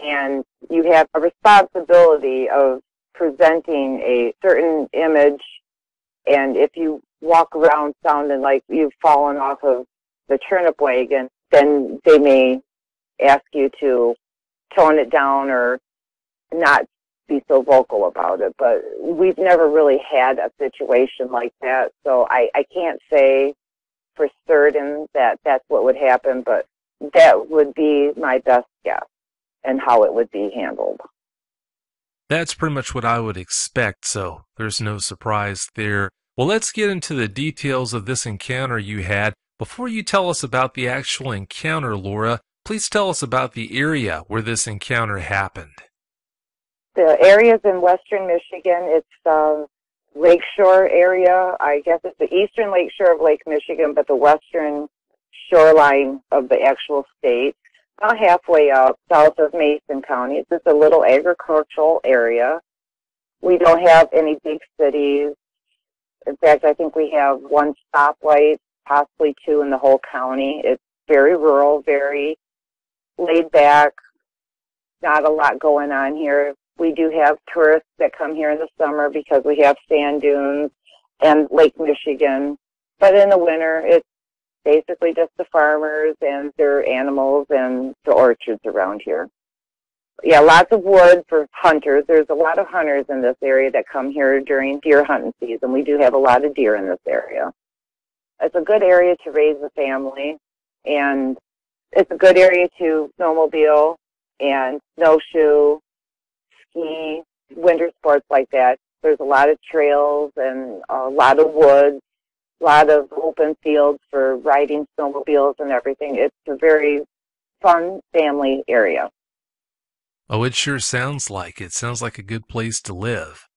And you have a responsibility of presenting a certain image. And if you walk around sounding like you've fallen off of the turnip wagon, then they may ask you to tone it down or not be so vocal about it. But we've never really had a situation like that. So I can't say for certain that that's what would happen, but that would be my best guess and how it would be handled. That's pretty much what I would expect, so there's no surprise there. Well, let's get into the details of this encounter you had. Before you tell us about the actual encounter, Laura, please tell us about the area where this encounter happened. The area's in western Michigan. It's lakeshore area. I guess it's the eastern lakeshore of Lake Michigan, but the western shoreline of the actual state. About halfway up south of Mason County. It's just a little agricultural area. We don't have any big cities. In fact, I think we have one stoplight, possibly two in the whole county. It's very rural, very laid back, not a lot going on here. We do have tourists that come here in the summer because we have sand dunes and Lake Michigan. But in the winter, it's basically just the farmers and their animals and the orchards around here. Yeah, lots of wood for hunters. There's a lot of hunters in this area that come here during deer hunting season. We do have a lot of deer in this area. It's a good area to raise a family, and it's a good area to snowmobile and snowshoe, ski, winter sports like that. There's a lot of trails and a lot of woods, a lot of open fields for riding snowmobiles and everything. It's a very fun family area. Oh, it sure sounds like it. Sounds like a good place to live.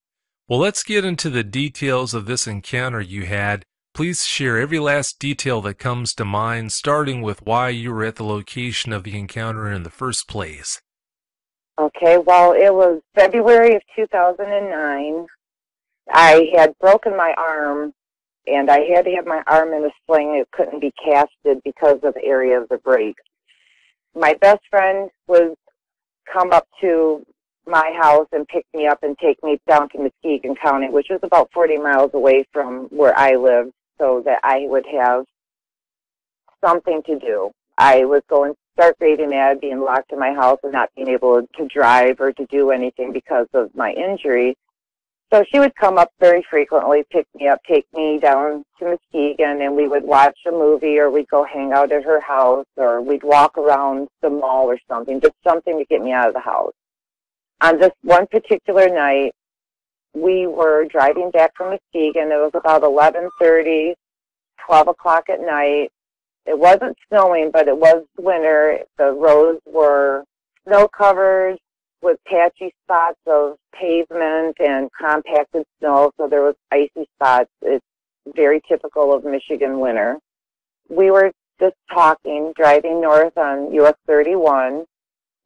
Well, let's get into the details of this encounter you had. Please share every last detail that comes to mind, starting with why you were at the location of the encounter in the first place. Okay, well, it was February of 2009. I had broken my arm, and I had to have my arm in a sling. It couldn't be casted because of the area of the break. My best friend would come up to my house and pick me up and take me down to Muskegon County, which was about 40 miles away from where I lived, so that I would have something to do. I was going to start grading mad, being locked in my house and not being able to drive or to do anything because of my injury. So she would come up very frequently, pick me up, take me down to Muskegon, and we would watch a movie, or we'd go hang out at her house, or we'd walk around the mall or something, just something to get me out of the house. On this one particular night, we were driving back from Muskegon. It was about 11:30, 12 o'clock at night. It wasn't snowing, but it was winter. The roads were snow-covered with patchy spots of pavement and compacted snow, so there was icy spots. It's very typical of Michigan winter. We were just talking, driving north on US 31.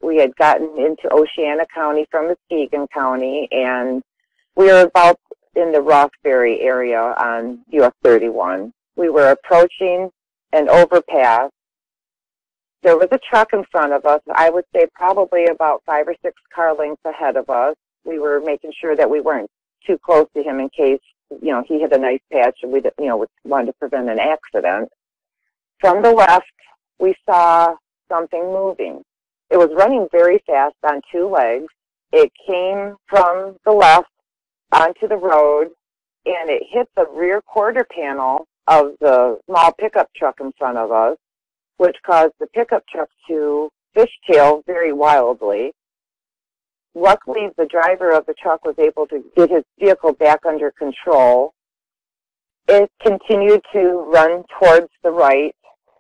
We had gotten into Oceana County from Muskegon County, and we were about in the Roxbury area on US 31. We were approaching an overpass. There was a truck in front of us, I would say probably about 5 or 6 car lengths ahead of us. We were making sure that we weren't too close to him in case, he had a nice patch and we, wanted to prevent an accident. From the left, we saw something moving. It was running very fast on 2 legs. It came from the left onto the road, and it hit the rear quarter panel of the small pickup truck in front of us, which caused the pickup truck to fishtail very wildly. Luckily, the driver of the truck was able to get his vehicle back under control. It continued to run towards the right.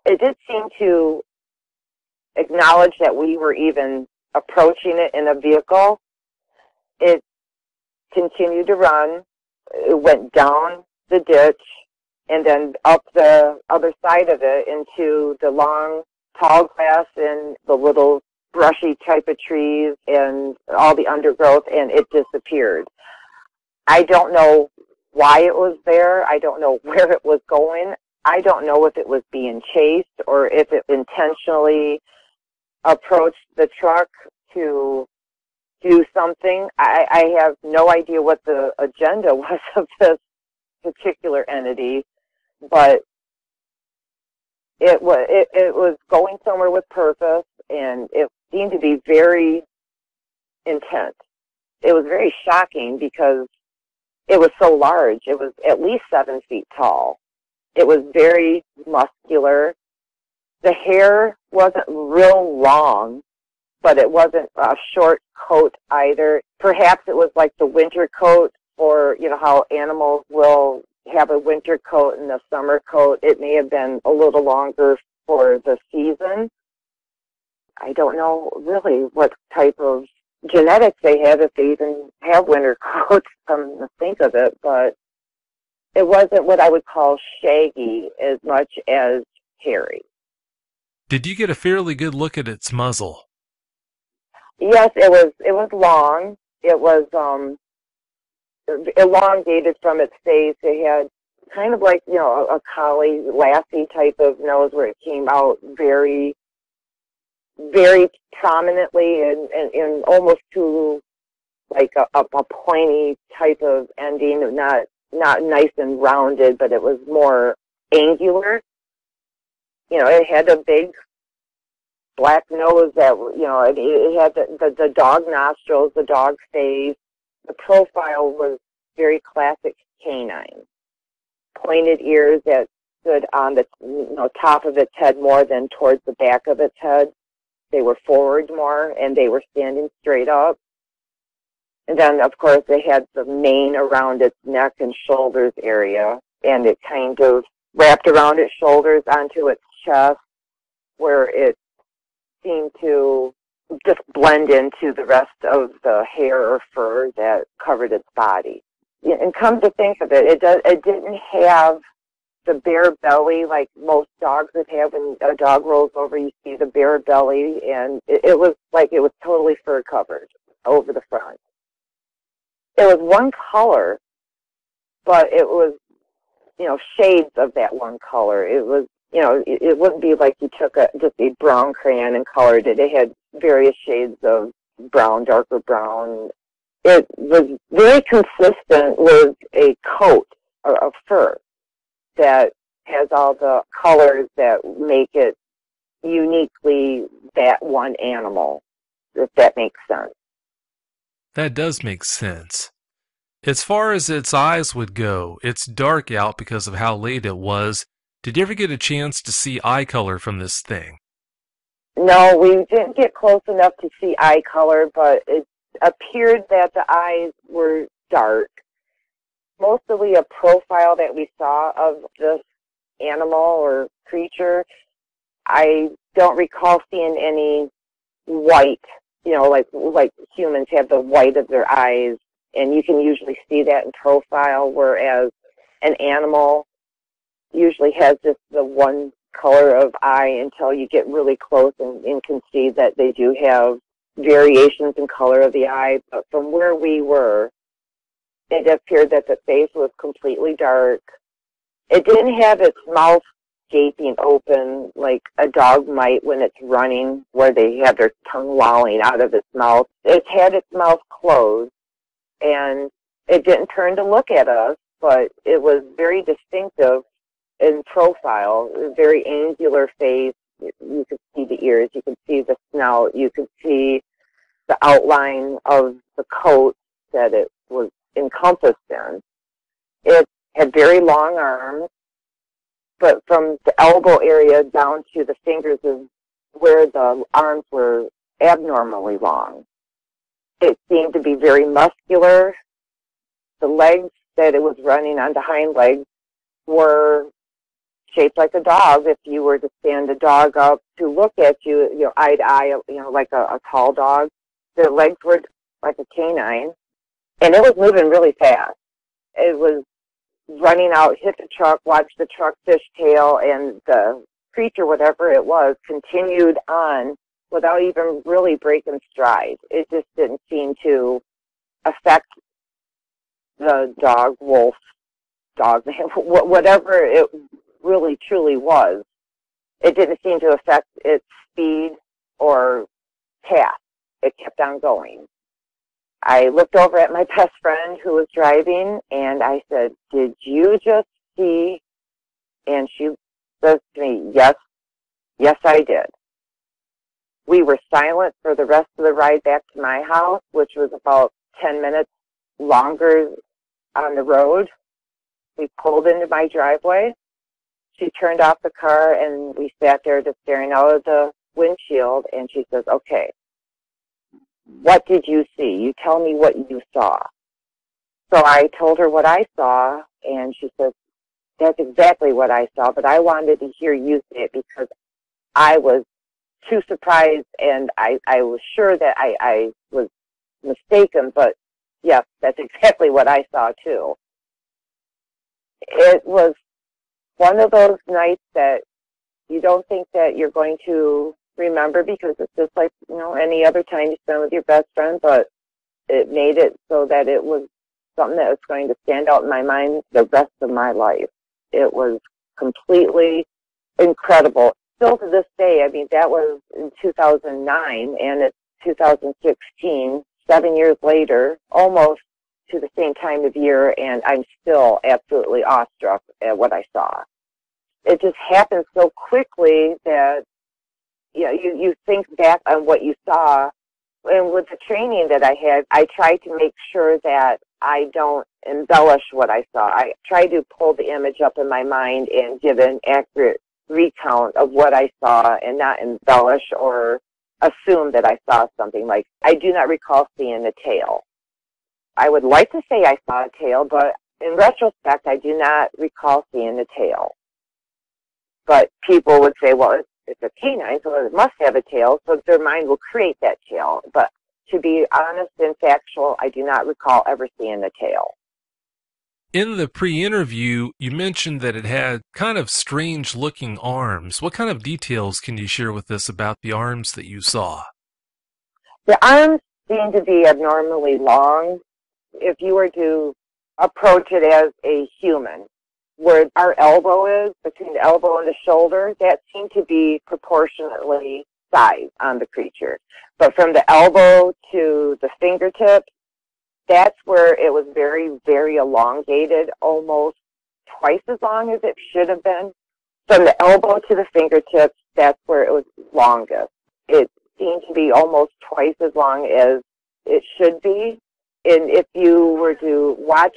It did seem to acknowledge that we were even approaching it in a vehicle. It continued to run. It went down the ditch and then up the other side of it into the long, tall grass and the little brushy type of trees and all the undergrowth, and it disappeared. I don't know why it was there. I don't know where it was going. I don't know if it was being chased or if it intentionally approached the truck to do something. I have no idea what the agenda was of this particular entity, but it was going somewhere with purpose, and it seemed to be very intense. It was very shocking because it was so large. It was at least 7 feet tall. It was very muscular. The hair wasn't real long, but it wasn't a short coat either. Perhaps it was like the winter coat, or how animals will have a winter coat and a summer coat. It may have been a little longer for the season. I don't know really what type of genetics they have, if they even have winter coats, come to think of it, but it wasn't what I would call shaggy as much as hairy. Did you get a fairly good look at its muzzle? Yes, it was long. It was elongated from its face. It had kind of like, a collie, lassie type of nose where it came out very, very prominently and almost to like a pointy type of ending, not nice and rounded, but it was more angular. It had a big black nose that, it had the dog nostrils, the dog face. The profile was very classic canine. Pointed ears that stood on the top of its head more than towards the back of its head. They were forward more, and they were standing straight up. And then, of course, they had the mane around its neck and shoulders area, and it kind of wrapped around its shoulders onto its chest, where it seemed to just blend into the rest of the hair or fur that covered its body. And come to think of it, it didn't have the bare belly like most dogs would have. When a dog rolls over, you see the bare belly, and it was like it was totally fur covered over the front. It was one color, but it was, shades of that one color. It was, it wouldn't be like you took just a brown crayon and colored it. It had various shades of brown, darker brown. It was very consistent with a coat of fur that has all the colors that make it uniquely that one animal, if that makes sense. That does make sense. As far as its eyes would go, it's dark out because of how late it was. Did you ever get a chance to see eye color from this thing? No, we didn't get close enough to see eye color, but it appeared that the eyes were dark. Mostly a profile that we saw of this animal or creature. I don't recall seeing any white, like humans have the white of their eyes, and you can usually see that in profile, whereas an animal usually has just the one color of eye until you get really close and can see that they do have variations in color of the eye. But from where we were, it appeared that the face was completely dark. It didn't have its mouth gaping open like a dog might when it's running, where they have their tongue lolling out of its mouth. It had its mouth closed, and it didn't turn to look at us, but it was very distinctive in profile, a very angular face. You could see the ears, you could see the snout, you could see the outline of the coat that it was encompassed in. It had very long arms, but from the elbow area down to the fingers is where the arms were abnormally long. It seemed to be very muscular. The legs that it was running on, the hind legs, were shaped like a dog. If you were to stand a dog up to look at you, eye to eye, like a tall dog, the legs were like a canine, and it was moving really fast. It was running out, hit the truck, watched the truck fishtail, and the creature, whatever it was, continued on without even really breaking stride. It just didn't seem to affect the dog, wolf, dog, whatever it really truly was. It didn't seem to affect its speed or path. It kept on going. I looked over at my best friend who was driving, and I said, "Did you just see?" And she says to me, "Yes, I did." We were silent for the rest of the ride back to my house, which was about 10 minutes longer on the road. We pulled into my driveway. She turned off the car, and we sat there just staring out of the windshield, and she says, "Okay, what did you see? You tell me what you saw." So I told her what I saw, and she says, "That's exactly what I saw, but I wanted to hear you say it because I was too surprised, and I was sure that I was mistaken, but yes, that's exactly what I saw too." It was one of those nights that you don't think that you're going to remember, because it's just like, any other time you spend with your best friend, but it made it so that it was something that was going to stand out in my mind the rest of my life. It was completely incredible. Still to this day, I mean, that was in 2009, and it's 2016, 7 years later, almost to the same time of year, and I'm still absolutely awestruck at what I saw. It just happened so quickly that, you think back on what you saw. And with the training that I had, I try to make sure that I don't embellish what I saw. I try to pull the image up in my mind and give an accurate recount of what I saw and not embellish or assume that I saw something. Like, I do not recall seeing a tail. I would like to say I saw a tail, but in retrospect, I do not recall seeing a tail. But people would say, well, it's a canine, so it must have a tail, so their mind will create that tail. But to be honest and factual, I do not recall ever seeing a tail. In the pre-interview, you mentioned that it had kind of strange-looking arms. What kind of details can you share with us about the arms that you saw? The arms seem to be abnormally long. If you were to approach it as a human, where our elbow is, between the elbow and the shoulder, that seemed to be proportionately sized on the creature. But from the elbow to the fingertips, that's where it was very, very elongated, almost twice as long as it should have been. From the elbow to the fingertips, that's where it was longest. It seemed to be almost twice as long as it should be. And if you were to watch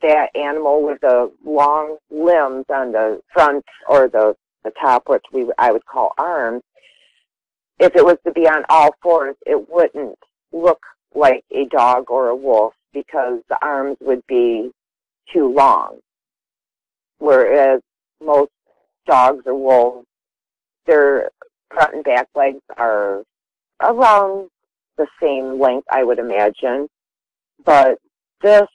that animal with the long limbs on the front or the top, which I would call arms, if it was to be on all fours, it wouldn't look like a dog or a wolf because the arms would be too long. Whereas most dogs or wolves, their front and back legs are around the same length, I would imagine. But this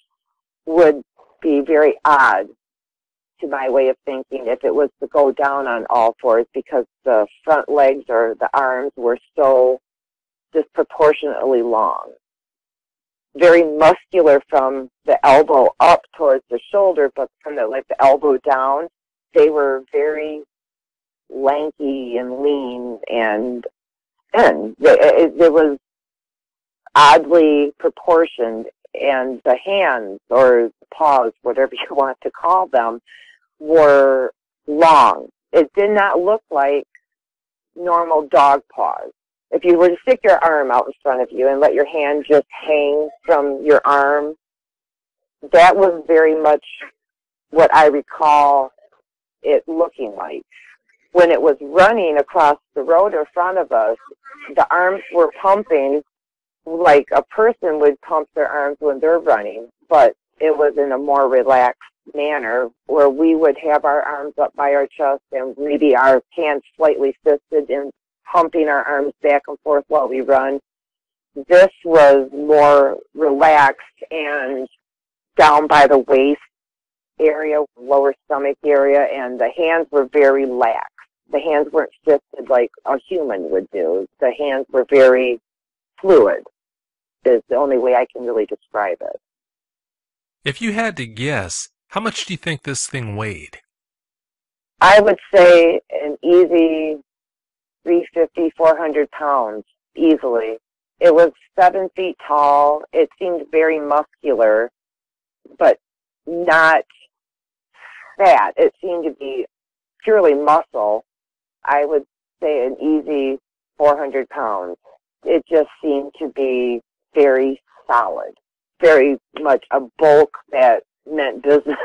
would be very odd to my way of thinking if it was to go down on all fours because the front legs or the arms were so disproportionately long. Very muscular from the elbow up towards the shoulder, but from the elbow down, they were very lanky and lean and thin. It was oddly proportioned, and the hands or paws, whatever you want to call them, were long. It did not look like normal dog paws. If you were to stick your arm out in front of you and let your hand just hang from your arm, that was very much what I recall it looking like. When it was running across the road in front of us, the arms were pumping like a person would pump their arms when they're running, but it was in a more relaxed manner where we would have our arms up by our chest and maybe our hands slightly fisted and pumping our arms back and forth while we run. This was more relaxed and down by the waist area, lower stomach area, and the hands were very lax. The hands weren't fisted like a human would do. The hands were very fluid, is the only way I can really describe it. If you had to guess, how much do you think this thing weighed? I would say an easy 350, 400 pounds, easily. It was 7 feet tall. It seemed very muscular, but not fat. It seemed to be purely muscle. I would say an easy 400 pounds. It just seemed to be very solid, very much a bulk that meant business.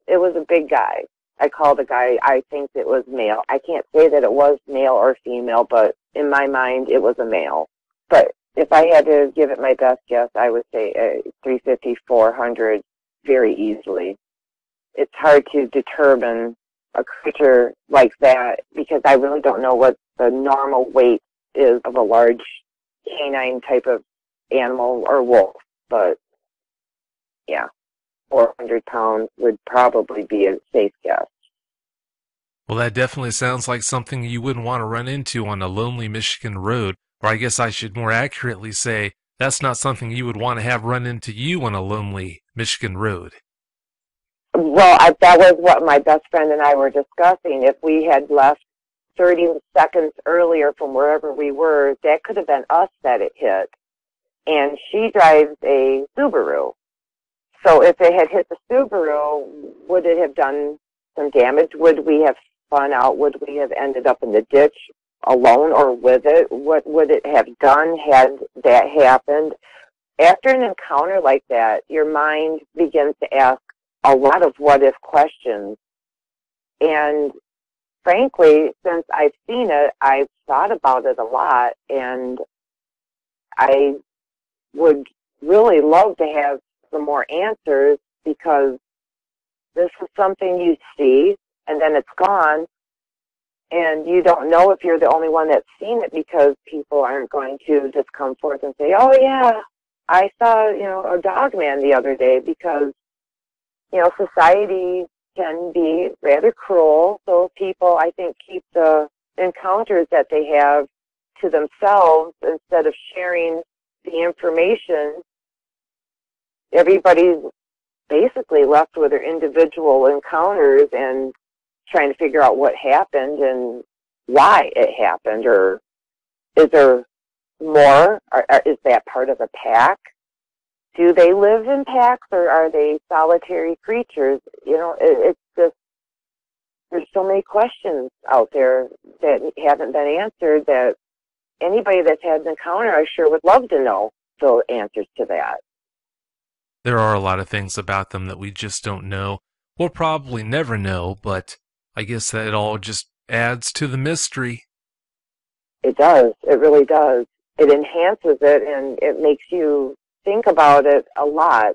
It was a big guy. I called the guy, I think it was male. I can't say that it was male or female, but in my mind, it was a male. But if I had to give it my best guess, I would say 350, 400 very easily. It's hard to determine a creature like that because I really don't know what the normal weight is of a large canine type of animal or wolf. But, yeah, 400 pounds would probably be a safe guess. Well, that definitely sounds like something you wouldn't want to run into on a lonely Michigan road, or I guess I should more accurately say that's not something you would want to have run into you on a lonely Michigan road. Well, that was what my best friend and I were discussing. If we had left 30 seconds earlier from wherever we were, that could have been us that it hit. And she drives a Subaru. So if it had hit the Subaru, would it have done some damage? Would we have spun out? Would we have ended up in the ditch? alone or with it? What would it have done had that happened? After an encounter like that, your mind begins to ask a lot of what-if questions. And frankly, since I've seen it, I've thought about it a lot, and I would really love to have some more answers, because this is something you see and then it's gone, and you don't know if you're the only one that's seen it, because people aren't going to just come forth and say, oh yeah, I saw, a dog man the other day, because, society can be rather cruel. So people, I think, keep the encounters that they have to themselves instead of sharing the information. Everybody's basically left with their individual encounters and trying to figure out what happened and why it happened, or is there more? Or is that part of a pack? Do they live in packs, or are they solitary creatures? It's just, there's so many questions out there that haven't been answered, that anybody that's had an encounter, I sure would love to know the answers to that. There are a lot of things about them that we just don't know. We'll probably never know, but I guess that it all just adds to the mystery. It does. It really does. It enhances it, and it makes you think about it a lot.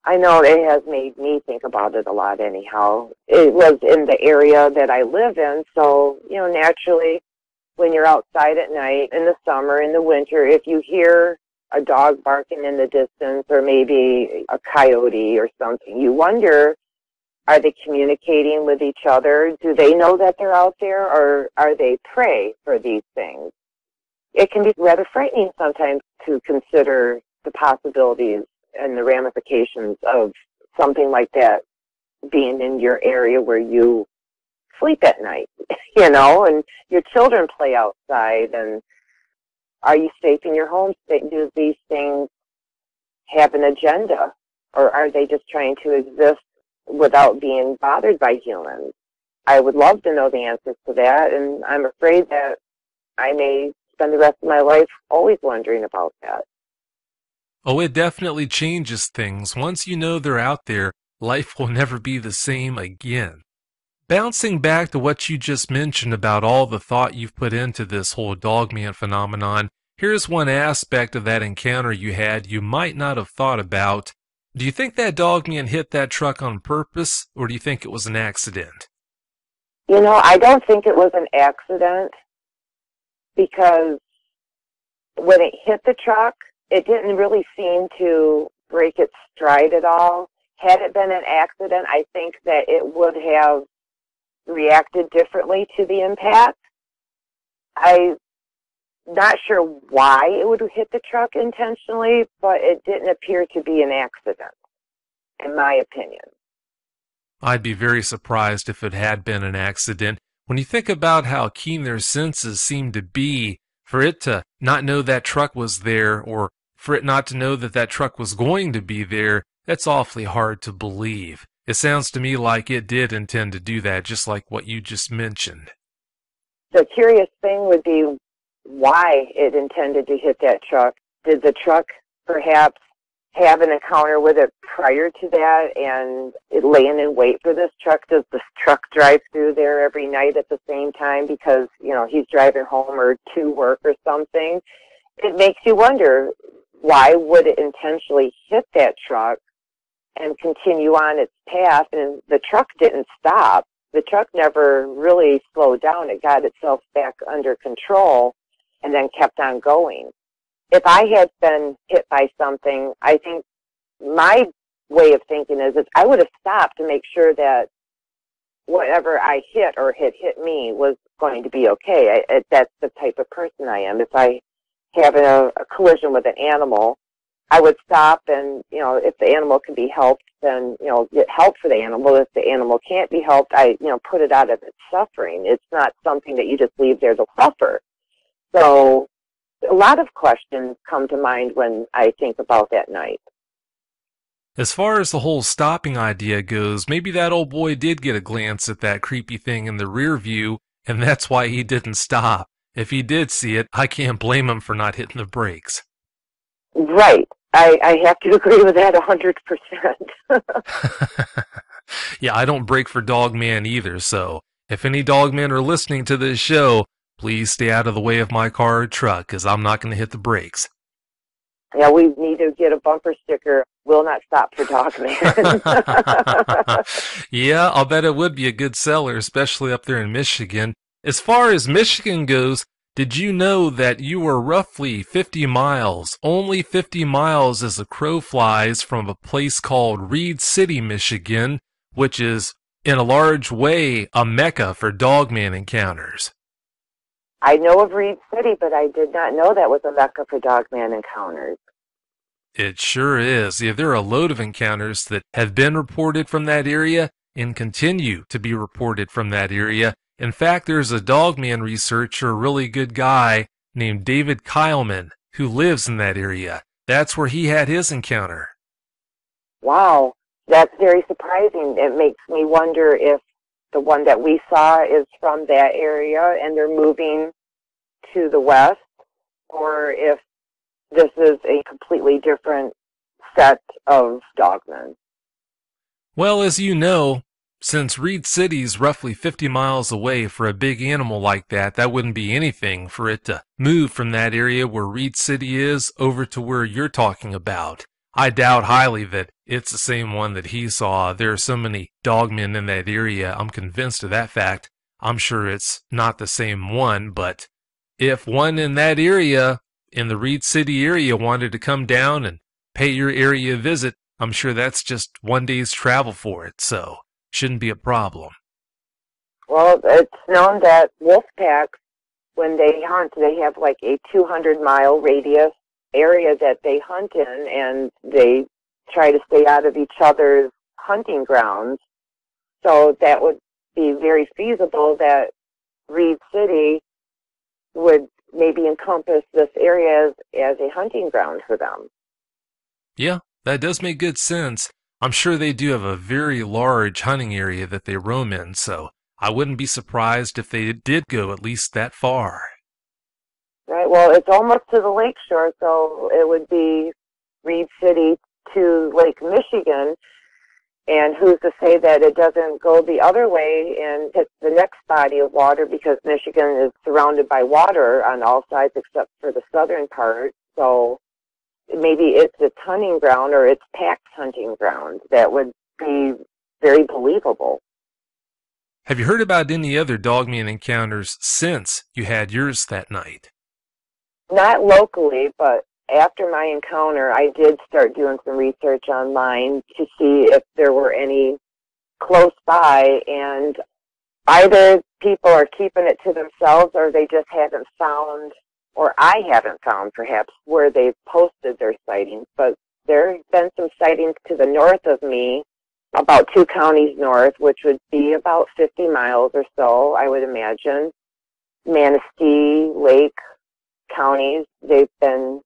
I know it has made me think about it a lot anyhow. It was in the area that I live in, so, naturally, when you're outside at night, in the summer, in the winter, if you hear a dog barking in the distance, or maybe a coyote or something, you wonder, are they communicating with each other? Do they know that they're out there, or are they prey for these things? It can be rather frightening sometimes to consider the possibilities and the ramifications of something like that being in your area where you sleep at night, and your children play outside. And are you safe in your home? Do these things have an agenda, or are they just trying to exist without being bothered by humans? I would love to know the answers to that, and I'm afraid that I may spend the rest of my life always wondering about that. Oh, it definitely changes things. Once you know they're out there, life will never be the same again. Bouncing back to what you just mentioned about all the thought you've put into this whole dogman phenomenon, here's one aspect of that encounter you had you might not have thought about. Do you think that dogman hit that truck on purpose, or do you think it was an accident? I don't think it was an accident, because when it hit the truck, it didn't really seem to break its stride at all. Had it been an accident, I think that it would have reacted differently to the impact. I'm not sure why it would hit the truck intentionally, but it didn't appear to be an accident, in my opinion. I'd be very surprised if it had been an accident. When you think about how keen their senses seem to be, for it to not know that truck was there, or for it not to know that that truck was going to be there, that's awfully hard to believe. It sounds to me like it did intend to do that, just like what you just mentioned. The curious thing would be why it intended to hit that truck. Did the truck perhaps have an encounter with it prior to that, and it laying in wait for this truck? Does this truck drive through there every night at the same time because, he's driving home or to work or something? It makes you wonder, why would it intentionally hit that truck and continue on its path? And the truck didn't stop. The truck never really slowed down. It got itself back under control and then kept on going. If I had been hit by something, I think my way of thinking is I would have stopped to make sure that whatever I hit or had hit me was going to be okay. That's the type of person I am. If I have a collision with an animal, I would stop, and, if the animal can be helped, then, get help for the animal. If the animal can't be helped, I, put it out of its suffering. It's not something that you just leave there to suffer. So a lot of questions come to mind when I think about that night. As far as the whole stopping idea goes, maybe that old boy did get a glance at that creepy thing in the rear view and that's why he didn't stop. If he did see it, I can't blame him for not hitting the brakes. Right. I have to agree with that 100%. Yeah, I don't brake for Dogman either, so if any Dogmen are listening to this show, please stay out of the way of my car or truck, because I'm not going to hit the brakes. Yeah, we need to get a bumper sticker, "Will not stop for Dogman." Yeah, I'll bet it would be a good seller, especially up there in Michigan. As far as Michigan goes, did you know that you were roughly 50 miles, only 50 miles as a crow flies, from a place called Reed City, Michigan, which is, in a large way, a mecca for Dogman encounters? I know of Reed City, but I did not know that was a mecca for Dogman encounters. It sure is. Yeah, there are a load of encounters that have been reported from that area and continue to be reported from that area. In fact, there's a Dogman researcher, a really good guy named David Kyleman, who lives in that area. That's where he had his encounter. Wow, that's very surprising. It makes me wonder if the one that we saw is from that area and they're moving to the west, or if this is a completely different set of Dogmen. Well, as you know, since Reed City's roughly 50 miles away, for a big animal like that, that wouldn't be anything for it to move from that area where Reed City is over to where you're talking about. I doubt highly that it's the same one that he saw. There are so many Dogmen in that area, I'm convinced of that fact. I'm sure it's not the same one, but if one in that area, in the Reed City area, wanted to come down and pay your area a visit, I'm sure that's just one day's travel for it, so shouldn't be a problem. Well, it's known that wolf packs, when they hunt, they have like a 200-mile radius area that they hunt in, and they try to stay out of each other's hunting grounds. So that would be very feasible that Reed City would maybe encompass this area as a hunting ground for them. Yeah, that does make good sense. I'm sure they do have a very large hunting area that they roam in, so I wouldn't be surprised if they did go at least that far. Right, well, it's almost to the lakeshore, so it would be Reed City to Lake Michigan, and who's to say that it doesn't go the other way and hit the next body of water, because Michigan is surrounded by water on all sides except for the southern part, so maybe it's its hunting ground or its pack's hunting ground. That would be very believable. Have you heard about any other Dogman encounters since you had yours that night? Not locally, but after my encounter, I did start doing some research online to see if there were any close by, and either people are keeping it to themselves or they just haven't found, or I haven't found perhaps, where they've posted their sightings. But there have been some sightings to the north of me, about 2 counties north, which would be about 50 miles or so, I would imagine. Manistee, Lake counties, they've been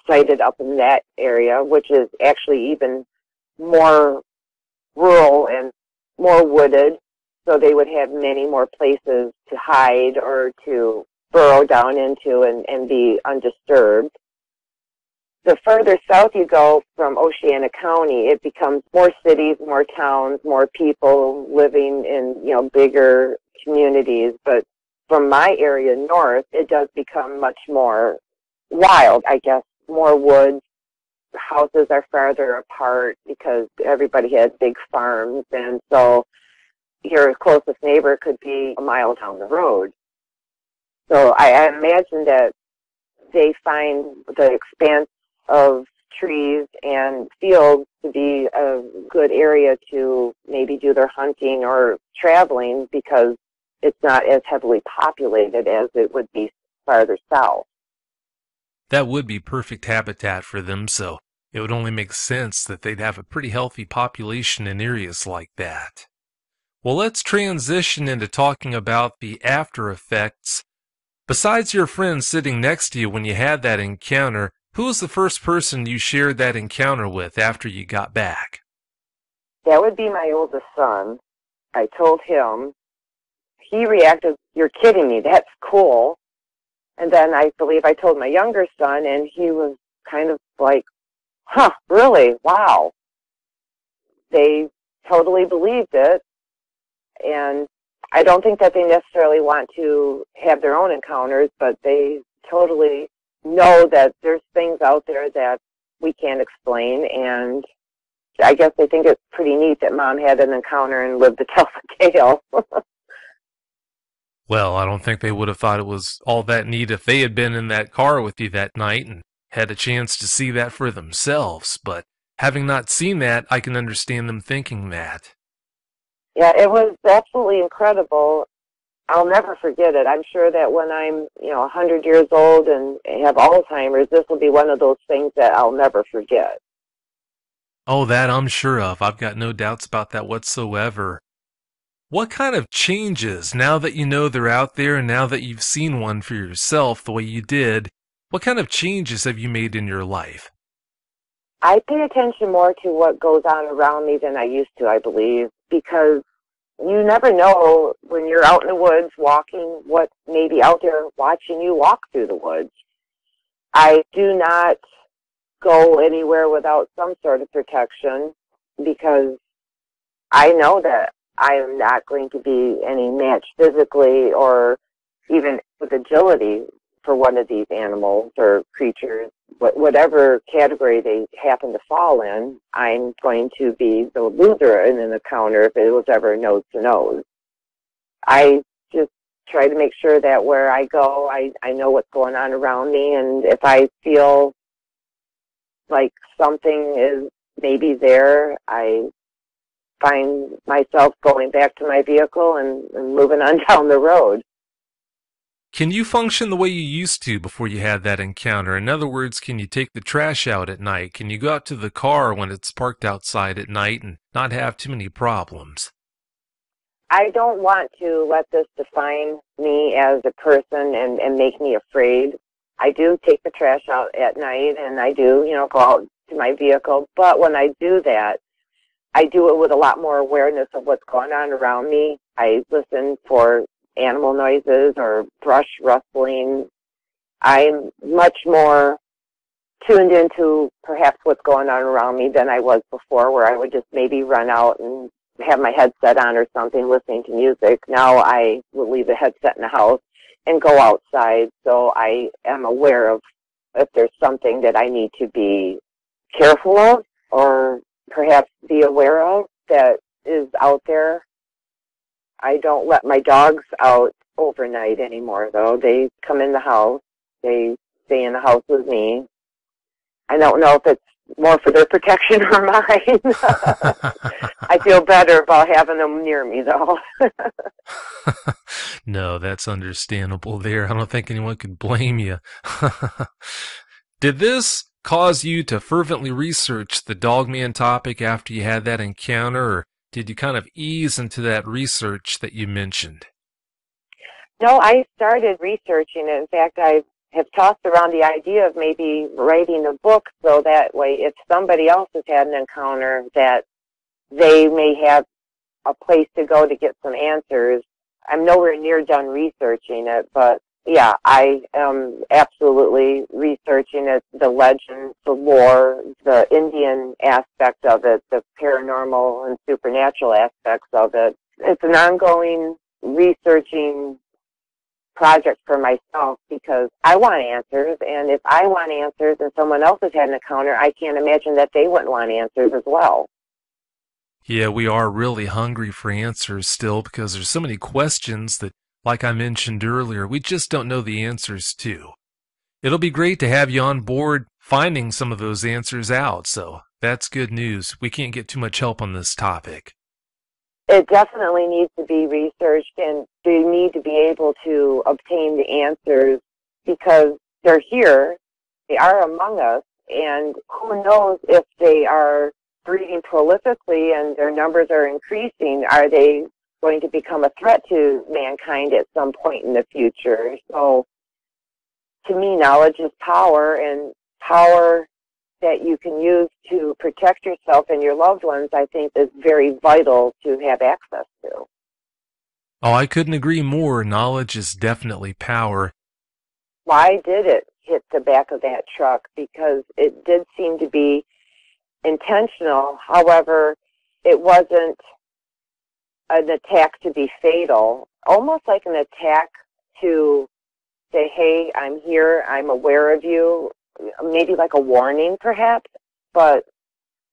sighted up in that area, which is actually even more rural and more wooded, so they would have many more places to hide or to burrow down into and be undisturbed. The further south you go from Oceana County, it becomes more cities, more towns, more people living in, bigger communities. But from my area north, it does become much more wild, I guess, more woods. Houses are farther apart because everybody has big farms, and so your closest neighbor could be a mile down the road. So I imagine that they find the expanse of trees and fields to be a good area to maybe do their hunting or traveling, because it's not as heavily populated as it would be farther south. That would be perfect habitat for them, so it would only make sense that they'd have a pretty healthy population in areas like that. Well, let's transition into talking about the after effects. Besides your friend sitting next to you when you had that encounter, who was the first person you shared that encounter with after you got back? That would be my oldest son. I told him. he reacted, "You're kidding me, that's cool." And then I believe I told my younger son, and he was kind of like, "Huh, really? Wow." They totally believed it, and I don't think that they necessarily want to have their own encounters, but they totally know that there's things out there that we can't explain, and I guess they think it's pretty neat that Mom had an encounter and lived to tell the tale. Well, I don't think they would have thought it was all that neat if they had been in that car with you that night and had a chance to see that for themselves, but having not seen that, I can understand them thinking that. Yeah, it was absolutely incredible. I'll never forget it. I'm sure that when I'm, 100 years old and have Alzheimer's, this will be one of those things that I'll never forget. Oh, that I'm sure of. I've got no doubts about that whatsoever. What kind of changes, now that you know they're out there and now that you've seen one for yourself the way you did, what kind of changes have you made in your life? I pay attention more to what goes on around me than I used to, I believe, because you never know when you're out in the woods walking what may be out there watching you walk through the woods. I do not go anywhere without some sort of protection because I know that I am not going to be any match physically or even with agility for one of these animals or creatures. Whatever category they happen to fall in, I'm going to be the loser in an encounter if it was ever nose to nose. I just try to make sure that where I go, I know what's going on around me, and if I feel like something is maybe there, I find myself going back to my vehicle and moving on down the road. Can you function the way you used to before you had that encounter? In other words, can you take the trash out at night? Can you go out to the car when it's parked outside at night and not have too many problems? I don't want to let this define me as a person and make me afraid. I do take the trash out at night, and I do, go out to my vehicle. But when I do that, I do it with a lot more awareness of what's going on around me. I listen for animal noises or brush rustling. I'm much more tuned into perhaps what's going on around me than I was before, where I would just maybe run out and have my headset on or something, listening to music. Now I will leave the headset in the house and go outside, so I am aware of if there's something that I need to be careful of or perhaps be aware of that is out there. I don't let my dogs out overnight anymore, though. They come in the house. They stay in the house with me. I don't know if it's more for their protection or mine. I feel better about having them near me, though. No, that's understandable there. I don't think anyone could blame you. Did this cause you to fervently research the Dogman topic after you had that encounter, or did you kind of ease into that research that you mentioned? No, I started researching it. In fact, I have tossed around the idea of maybe writing a book so that way if somebody else has had an encounter that they may have a place to go to get some answers. I'm nowhere near done researching it, but yeah, I am absolutely researching it, the legends, the lore, the Indian aspect of it, the paranormal and supernatural aspects of it. It's an ongoing researching project for myself because I want answers, and if I want answers and someone else has had an encounter, I can't imagine that they wouldn't want answers as well. Yeah, we are really hungry for answers still because there's so many questions that, like I mentioned earlier, we just don't know the answers to. It'll be great to have you on board finding some of those answers out, so that's good news. We can't get too much help on this topic. It definitely needs to be researched, and they need to be able to obtain the answers because they're here, they are among us, and who knows if they are breeding prolifically and their numbers are increasing, are they going to become a threat to mankind at some point in the future? So to me, knowledge is power, and power that you can use to protect yourself and your loved ones, I think, is very vital to have access to. Oh, I couldn't agree more. Knowledge is definitely power. Why did it hit the back of that truck? Because it did seem to be intentional. However, it wasn't an attack to be fatal, almost like an attack to say, hey, I'm here, I'm aware of you, maybe like a warning perhaps, but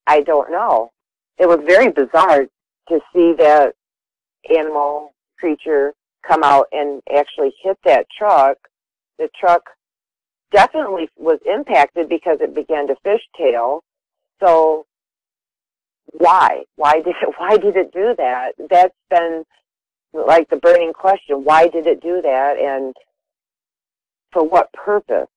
I don't know. It was very bizarre to see that animal creature come out and actually hit that truck. The truck definitely was impacted because it began to fishtail. So why? Why did it do that? That's been like the burning question. Why did it do that, and for what purpose?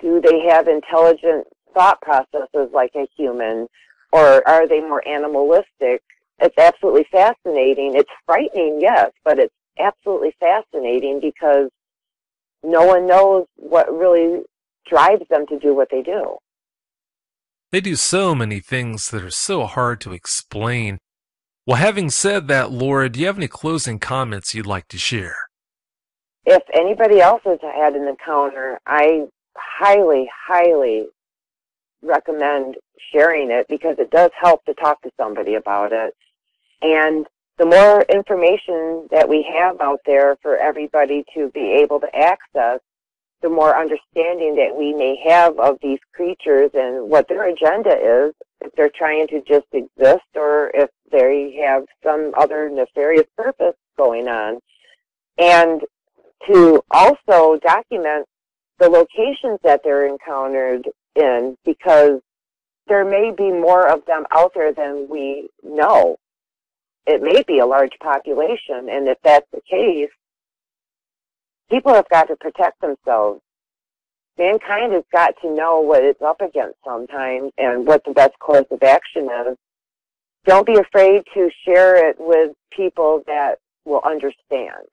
Do they have intelligent thought processes like a human, or are they more animalistic? It's absolutely fascinating. It's frightening, yes, but it's absolutely fascinating because no one knows what really drives them to do what they do. They do so many things that are so hard to explain. Well, having said that, Laura, do you have any closing comments you'd like to share? If anybody else has had an encounter, I highly, highly recommend sharing it because it does help to talk to somebody about it. And the more information that we have out there for everybody to be able to access, the more understanding that we may have of these creatures and what their agenda is, if they're trying to just exist or if they have some other nefarious purpose going on. And to also document the locations that they're encountered in, because there may be more of them out there than we know. It may be a large population, and if that's the case, people have got to protect themselves. Mankind has got to know what it's up against sometimes and what the best course of action is. Don't be afraid to share it with people that will understand.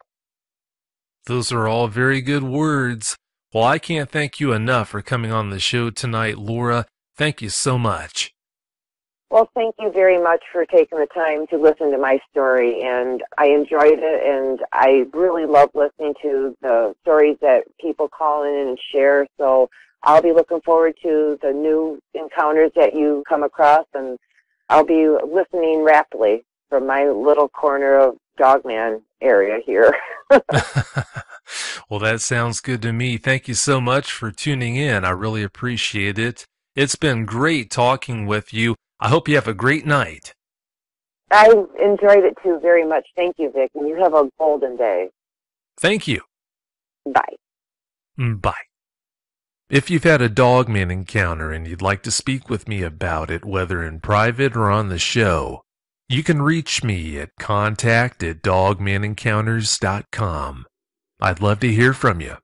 Those are all very good words. Well, I can't thank you enough for coming on the show tonight, Laura. Thank you so much. Well, thank you very much for taking the time to listen to my story, and I enjoyed it, and I really love listening to the stories that people call in and share, so I'll be looking forward to the new encounters that you come across, and I'll be listening rapidly from my little corner of Dogman area here. Well, that sounds good to me. Thank you so much for tuning in. I really appreciate it. It's been great talking with you. I hope you have a great night. I enjoyed it too very much. Thank you, Vic, and you have a golden day. Thank you. Bye. Bye. If you've had a Dogman encounter and you'd like to speak with me about it, whether in private or on the show, you can reach me at contact@dogmanencounters.com. I'd love to hear from you.